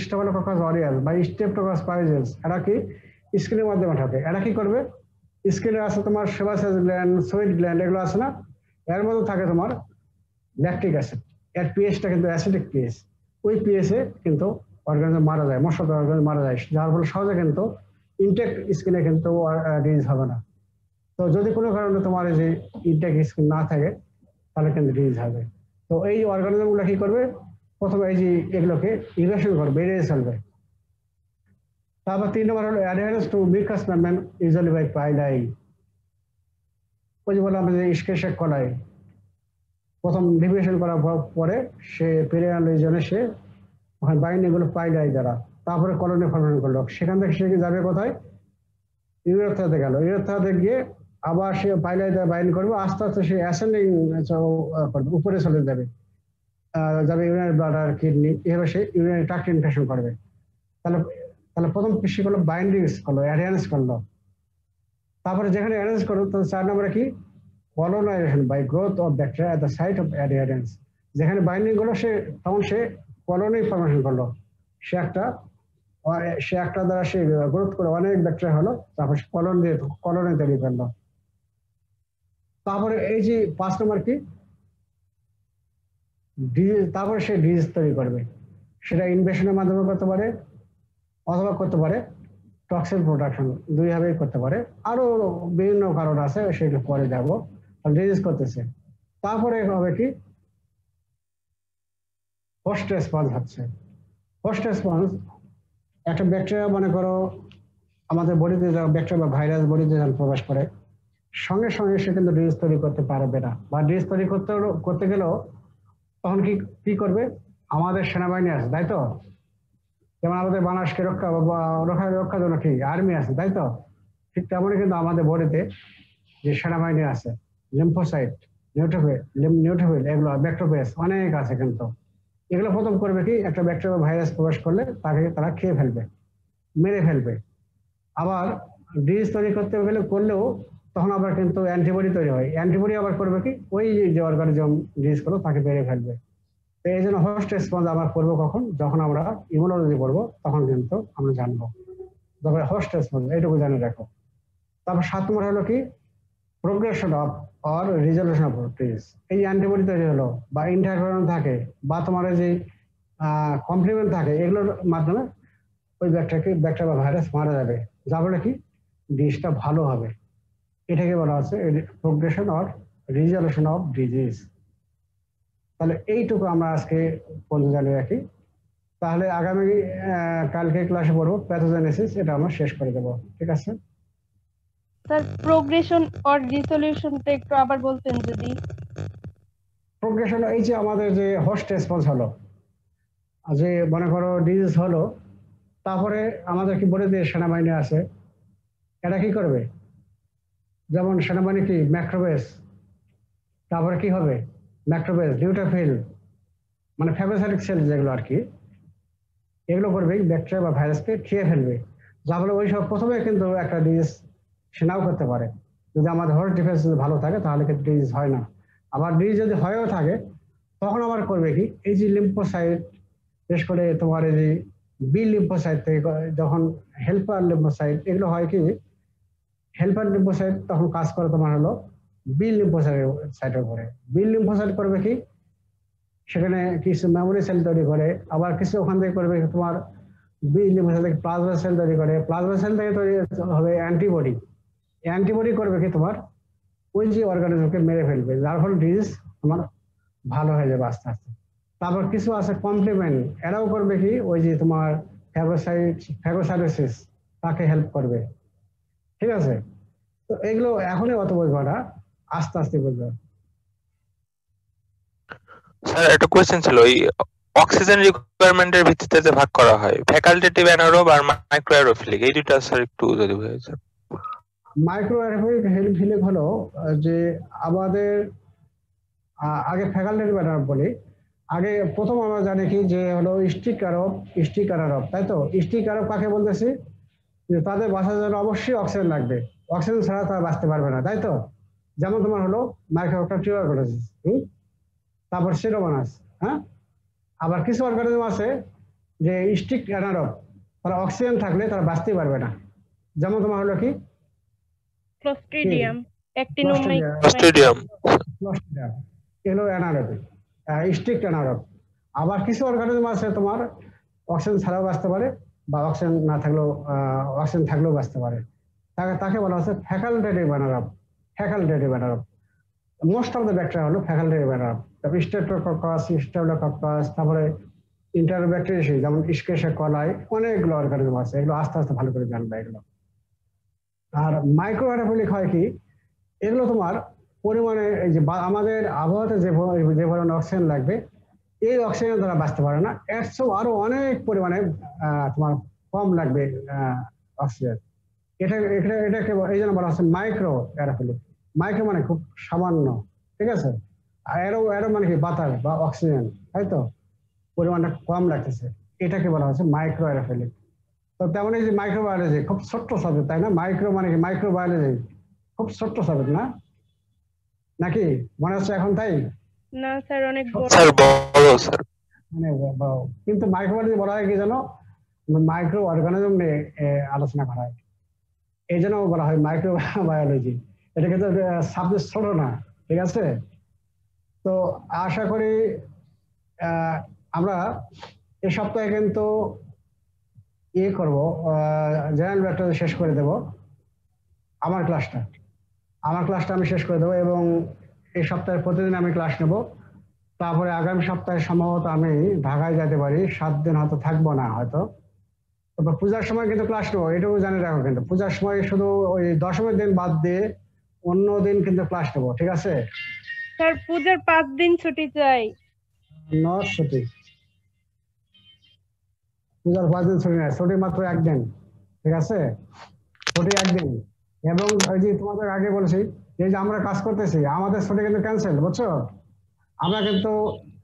স্টেফিলোকোকাস অরিয়াস বা স্ট্রেপ্টোকোকাস পাইরিয়াস, এরা কি স্কিনের মাধ্যমে থাকে। এরা কি করবে, স্কিনে আছে তোমার সেবাসিয়াস গ্ল্যান্ড, সুইট গ্ল্যান্ড, এগুলো আছে না, এর মধ্যে থাকে তোমার ল্যাকটিক অ্যাসিড। এর পিএইচটা কিন্তু অ্যাসিডিক পিএইচ। ওই পিএইচে কিন্তু অর্গানিজম মারা যায়, মশা অর্গানিজম মারা যায়, যার ফলে সহজে কিন্তু ইনটেক্ট স্কিনে কিন্তু ডিজিজ হবে না। তো যদি কোনো কারণে তোমার এই যে ইনটেক্ট স্কিন না থাকে, তাহলে কিন্তু ডিজিজ হবে। তো এই অর্গানিজম গুলো কি করবে, প্রথমে এই যে এগুলোকে ইভেশন করবে, এড়িয়ে চলবে। তারপর 3 নম্বর হলো adherence to mucous membrane usually by pili. ওই যে বললাম যে ইস্কেশিয়া কলাই প্রথম ডিভিশন করার পরে সে পেরিয়াল রিজনে সে ওখানে বাইন্ডিং গুলো পাইলাই দ্বারা, তারপরে কলোনি ফর্মেশন করলো। সেখান থেকে সে যাবে কোথায়, ইউরেথ্রাতে গেল, ইউরেথ্রাতে গিয়ে আবার সে পাইলাই দ্বারা বাইন্ড করবে, আস্তে আস্তে সে অ্যাসেন্ডিং করবে, উপরে চলে যাবে, ইউরিনারি ব্লাডার, কিডনি, এভাবে সে ইউরিনারি ট্র্যাক্ট ইনফেকশন করবে। তাহলে প্রথম কৃষি করলো বাইন্ডিংস করলো, অ্যাডহেরেন্স করলো। তারপরে যেখানে অ্যাডহেরেন্স করলো, তাহলে 4 নম্বরে কি colonization by growth of bacteria at the site of adherence. যেখানে বাইন্ডিং করলো সে, তখন সে কলোনি ফর্মেশন করলো, সে একটা দ্বারা সে গ্রোথ করে অনেক ব্যাকটেরিয়া হলো, তারপর সে কলোনি তৈরি করলো। তারপরে এই যে 5 নম্বর কি ডিজিজ, তারপরে সে ডিজিজ তৈরি করবে। সেটা ইনভেশনের মাধ্যমে করতে পারে, অথবা করতে পারে টক্সিন প্রোডাকশন, দুইভাবেই করতে পারে। আরো বিভিন্ন কারণ আছে, সেগুলো পরে যাবো। ডিজিজ করতেছে। তারপরে হবে কি হোস্ট রেসপন্স হচ্ছে। হোস্ট রেসপন্স, একটা ব্যাকটেরিয়া মনে করো আমাদের বডিতে, ব্যাকটেরিয়া বা ভাইরাস বডিতে যখন প্রবেশ করে, সঙ্গে সঙ্গে সে কিন্তু ডিজিজ তৈরি করতে পারবে না, বা ডিজিজ তৈরি করতে গেলেও তখন কি করবে, আমাদের সেনাবাহিনী আছে, তাই তো। যেমন আমাদের বাংলাদেশকে রক্ষার জন্য কি আর্মি আছে, তাই তো। ঠিক তেমনই কিন্তু আমাদের বডিতে যে সেনাবাহিনী আছে, লিম্ফোসাইট, নিউট্রোফিল, এগুলো ব্যাকটেরিয়া অনেক আছে কিন্তু। এগুলো প্রথম করবে কি, একটা ব্যাকটেরিয়া ভাইরাস প্রবেশ করলে তারা খেয়ে ফেলবে, মেরে ফেলবে। আবার ডিজিজ তৈরি করতে গেলে করলেও তখন আবার কিন্তু অ্যান্টিবডি তৈরি হয়, অ্যান্টিবডি আবার করবে কি ওই যে অর্গানিজম ডিজিজ করলো তাকে মেরে ফেলবে। তো এই জন্য হোস্ট রেসপন্স আমরা করবো কখন, যখন আমরা ইমিউনোলজি পড়বো তখন কিন্তু আমরা জানবো, তবে হোস্ট রেসপন্স এইটুকু জানে রাখো। তারপর 7 নম্বর হলো কি progression of or resolution of disease. এই অ্যান্টিবডি তৈরি হলো বা ইন্টারফেরন থাকে বা তোমার যে কমপ্লিমেন্ট থাকে, এগুলোর মাধ্যমে ওই ব্যাকটেরিয়া বা ভাইরাস মারা যাবে, যা বলে কি ডিজিজটা ভালো হবে। এটাকে বলা হচ্ছে progression or resolution of disease. তাহলে এইটুকু আমরা আজকে পর্যন্ত জানিয়ে রাখি। তাহলে আগামী কালকে ক্লাসে পড়বো প্যাথোজেনেসিস, এটা আমরা শেষ করে দেবো, ঠিক আছে? স্যার প্রোগ্রেশন অর রিসলিউশনটা একটু আবার বলতেন যদি। প্রোগ্রেশন এই যে আমাদের যে হোস্ট রেসপন্স হলো, যে মনে করো ডিজিজ হলো, তারপরে আমাদের কি বলে দিয়ে সেনাবাহিনী আছে, এটা কি করবে? যেমন সেনাবাহিনী কি ম্যাক্রোবেস, তারপরে কি হবে ম্যাক্রোবেস নিউট্রোফিল মানে ফ্যাগোসাইটিক সেল যেগুলো আর কি, এগুলো করবে ব্যাকটেরিয়া বা ভাইরাসকে খেয়ে ফেলবে, যা ফলে ওই সব প্রথমে কিন্তু একটা ডিজিজ সেনাও করতে পারে। যদি আমাদের হোস্ট ডিফেন্স ভালো থাকে তাহলে কিন্তু ডিজিজ হয় না। আবার ডিজিজ যদি হয়েও থাকে তখন আবার করবে কি এই যে লিম্ফোসাইট, বিশেষ করে তোমার এই যে বি লিম্ফোসাইট থেকে যখন হেল্পার লিম্ফোসাইট, এগুলো হয় কি হেল্পার লিম্ফোসাইট তখন কাজ করে তোমার হলো বি লিম্ফোসাইটের উপরে। বি লিম্ফোসাইট করবে কি সেখানে কিছু মেমোরি সেল তৈরি করে, আবার কিছু ওখান থেকে করবে তোমার বি লিম্ফোসাইট থেকে প্লাজমা সেল তৈরি করে, প্লাজমা সেল থেকে তৈরি হবে অ্যান্টিবডি, অ্যান্টিবডি করবে কি তোমার ওই যে অর্গানিজমকে মেরে ফেলবে, যার ফলে ডিজিজ তোমার ভালো হয়ে যাবে আস্তে আস্তে। তারপর কিছু আছে কমপ্লিমেন্ট, এরাও করবে কি ওই যে তোমার ফ্যাগোসাইটোসিস তাকে হেল্প করবে, ঠিক আছে? তো এগুলো এখনই অত বুঝবো না, আস্তে আস্তে বুঝবো। স্যার একটা কোয়েশ্চেন ছিল, এই অক্সিজেন রিকোয়ারমেন্টের ভিত্তিতে যে ভাগ করা হয় ফ্যাকাল্টেটিভ অ্যানারোব আর মাইক্রো অ্যারোফিলিক, এই দুটো স্যার একটু যদি বুঝাইতে। মাইক্রো অ্যারোফিলিক হলো যে আমাদের আগে ফ্যাকাল্টেটিভ অ্যানারোব বলি। আগে প্রথম আমরা জানি কি যে হলো স্টিক অ্যানারোব, তাই তো? স্টিক অ্যানারোব কাকে বলতেছি? যে তাদের বাঁচার জন্য অবশ্যই অক্সিজেন লাগবে, অক্সিজেন ছাড়া তারা বাঁচতে পারবে না, তাই তো? যেমন তোমার হলো মাইক্রোবাক্টার টিউবারকুলোসিস, তারপর সিরোমোনাস, হ্যাঁ। আবার কিছু অর্গানিজম আছে যে স্টিক অ্যানারোব, তারা অক্সিজেন থাকলে তারা বাঁচতে পারবে না, যেমন তোমার হলো কি ক্লোস্ট্রিডিয়াম, ক্লোস্ট্রিডিয়াম, এগুলো অ্যানারোবিক স্টিক অ্যানারোব। আবার কিছু অর্গানিজম আছে তোমার অক্সিজেন ছাড়াও বাঁচতে পারে বা অক্সিজেন না থাকলেও অক্সিজেন থাকলেও বাঁচতে পারে, তাকে বলা হচ্ছে facultative anaerobe. Facultative anaerobe most of the bacteria হলো ফ্যাকাল্টেটিভ অ্যানারোব। তারপর স্টেফিলোকক্কাস, তারপরে ইন্টারব্যাকটেরিয়াসি যেমন ইস্কেশিয়া কলাই, অনেকগুলো অর্গানিজম আছে, এগুলো আস্তে আস্তে ভালো করে জানবে এগুলো। আর মাইক্রো অ্যারোফিলিক হয় কি, এগুলো তোমার পরিমাণে এই যে আমাদের আবহাওয়াতে যে পরিমাণে অক্সিজেন লাগবে এই অক্সিজেন দ্বারা বাঁচতে পারে না, এর চেয়েও আরো অনেক পরিমাণে তোমার কম লাগবে অক্সিজেন। এটাকে এই জন্য বলা হচ্ছে মাইক্রো অ্যারোফিলিক। মাইক্রো মানে খুব সামান্য, ঠিক আছে? আর অ্যারো মানে কি বাতাস বা অক্সিজেন, তাই তো? পরিমাণটা কম লাগতেছে, এটাকে বলা হচ্ছে মাইক্রো অ্যারোফিলিক। তো তেমন এই যে মাইক্রোবায়োলজি খুব ছোট্ট সাবজেক্ট, তাই না? মাইক্রো মানে কি মাইক্রোবায়োলজি খুব ছোট্ট সাবজেক্ট না, নাকি মনে হচ্ছে এখন? তাই না স্যার, অনেক বড়। স্যার বড় স্যার, মানে কিন্তু মাইক্রোবায়োলজি বলা হয় কি জানো, মাইক্রো অর্গানিজম নিয়ে আলোচনা করা হয়, এই জন্য বলা হয় মাইক্রোবায়োলজি। এটা কিন্তু সাবজেক্ট ছোট না, ঠিক আছে? তো আশা করি আমরা এই সপ্তাহে কিন্তু করবো জেনারেল ব্যাকটেরিয়া শেষ করে দেব। আমার ক্লাসটা আমি শেষ করে দেবো এবং এই সপ্তাহে প্রতিদিন আমি ক্লাস নেব। তারপরে আগামী সপ্তাহে সম্ভবত আমি ঢাকায় যেতে পারি, 7 দিন হয়তো থাকবো না হয়তো। তারপর পূজার সময় কিন্তু ক্লাস নেবো, এটুকু জানি রাখো। কিন্তু পূজার সময় শুধু ওই দশমীর দিন বাদ দিয়ে অন্য দিন কিন্তু ক্লাস নেবো, ঠিক আছে? স্যার পূজার 5 দিন ছুটি চাই। নট ছুটি, পূজার 5 দিন ছুটি নেই, ছুটি মাত্র 1 দিন, ঠিক আছে? ছুটি 1 দিন। এবং ওই যে তোমাদের আগে বলছি এই যে আমরা কাজ করতেছি, আমাদের ছুটি কিন্তু ক্যান্সেল, বুঝছো? আমরা কিন্তু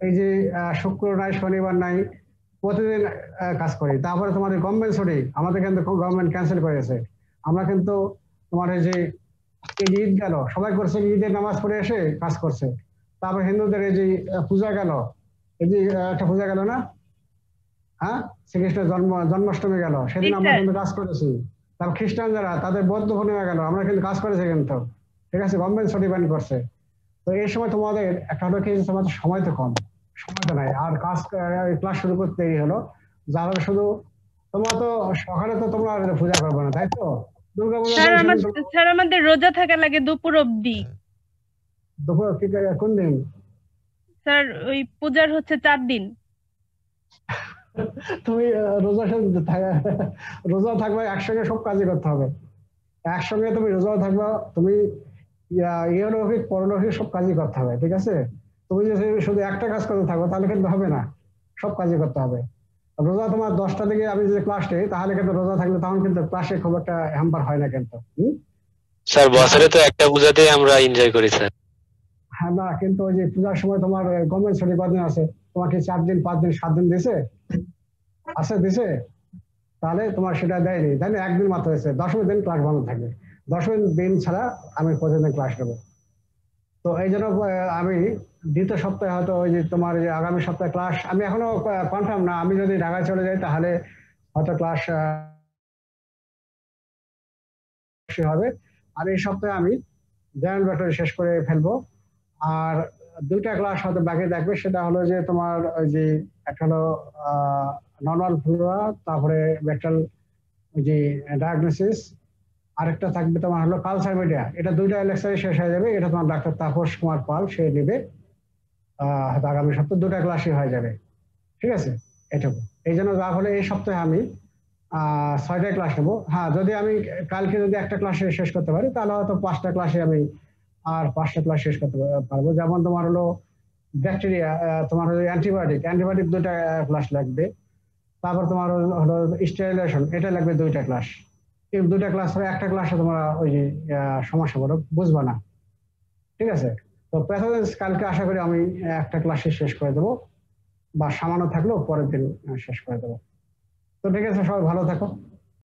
এই যে শুক্র নাই, শনিবার নাই, প্রতিদিন কাজ করি। তারপরে তোমার গভর্নমেন্ট ছুটি, আমাদের কিন্তু গভর্নমেন্ট ক্যান্সেল করেছে। আমরা কিন্তু তোমার এই যে ঈদ গেল, সবাই করছে ঈদের নামাজ পড়ে এসে কাজ করছে। তারপর হিন্দুদের এই যে পূজা গেল, এই যে একটা পূজা গেল না, হ্যাঁ, শ্রীকৃষ্ণের জন্মাষ্টমী গেল, সেদিন আমরা কিন্তু কাজ করেছি। তারপর খ্রিস্টান যারা, তাদের বৌদ্ধ পূর্ণিমা গেল, আমরা কিন্তু কাজ করেছি কিন্তু, ঠিক আছে, গভর্নমেন্ট ছুটি ব্যান করছে। তো এই সময় তোমাদের একটা হলো কি, তোমাদের সময় তো কম, সময় তো নাই, আর কাজ ক্লাস শুরু করতে দেরি হলো, যা হলো শুধু তোমরা তো সকালে তো তোমরা পূজা করবে না, তাই তো? দুর্গা পূজা স্যার আমাদের রোজা থাকা লাগে দুপুর অবধি। দুপুর কোন দিন? স্যার ওই পূজার হচ্ছে 4 দিন। তুমি রোজা থাকবে, একসঙ্গে সব কাজই করতে হবে, একসঙ্গে তুমি রোজাও থাকবা, তুমি ইহলৌকিক পরলৌকিক সব কাজই করতে হবে, ঠিক আছে? তুমি যদি শুধু একটা কাজ করতে থাকো তাহলে কিন্তু হবে না, সব কাজই করতে হবে। রোজা তোমার 10টা থেকে আমি যদি ক্লাস নেই, তাহলে কিন্তু রোজা থাকলে তখন কিন্তু ক্লাসে খুব একটা হ্যাম্পার হয় না কিন্তু। স্যার বছরে তো একটা পূজাতে আমরা এনজয় করি স্যার। হ্যাঁ, না কিন্তু ওই যে পূজার সময় তোমার গভর্নমেন্ট ছুটি কদিন আছে? তোমাকে 4 দিন 5 দিন 7 দিন দিছে? দিছে? তাহলে তোমার সেটা দেয়নি, তাই না? একদিন মাত্র হয়েছে, 10ম দিন ক্লাস বন্ধ থাকবে, 10ম দিন ছাড়া আমি প্রতিদিন ক্লাস নেবো। তো এই জন্য আমি দ্বিতীয় সপ্তাহে হয়তো ওই যে তোমার যে আগামী সপ্তাহে ক্লাস, আমি এখনো কনফার্ম না, আমি যদি ঢাকায় চলে যাই তাহলে হয়তো ক্লাস হবে। আর এই সপ্তাহে আমি জেনারেল ব্যাটারি শেষ করে ফেলবো। আর 2টা ক্লাস হয়তো বাকি থাকবে, সেটা হলো যে তোমার ওই যে একটা হলো নর্মাল ফ্লোরা, তারপরে ব্যাকটাল ওই যে ডায়াগনোসিস, আরেকটা থাকবে তোমার হলো কালচার মিডিয়া। এটা 2টা লেকচারে শেষ হয়ে যাবে, এটা তোমার ডাক্তার তাপস কুমার পাল সে নেবে। হয়তো আগামী সপ্তাহে 2টা ক্লাসই হয়ে যাবে, ঠিক আছে? এটুকু। এই জন্য যা হলে এই সপ্তাহে আমি 6টা ক্লাস নেবো। হ্যাঁ, যদি আমি কালকে যদি একটা ক্লাসে শেষ করতে পারি তাহলে হয়তো 5টা ক্লাসে আমি আর 5টা ক্লাস শেষ করতে পারবো। যেমন তোমার হলো ব্যাকটেরিয়া, তোমার হলো অ্যান্টিবায়োটিক 2টা ক্লাস লাগবে। তারপর তোমার হলো স্টেরিলাইজেশন, এটা লাগবে 2টা ক্লাস। এই 2টা ক্লাস ধরে একটা ক্লাসে তোমরা ওই যে সমস্যা বলো বুঝবা না, ঠিক আছে? তো প্যাথোজেন্স কালকে আশা করি আমি একটা ক্লাসে শেষ করে দেবো, বা সামান্য থাকলেও পরের দিন শেষ করে দেবো। তো ঠিক আছে, সবাই ভালো থাকো।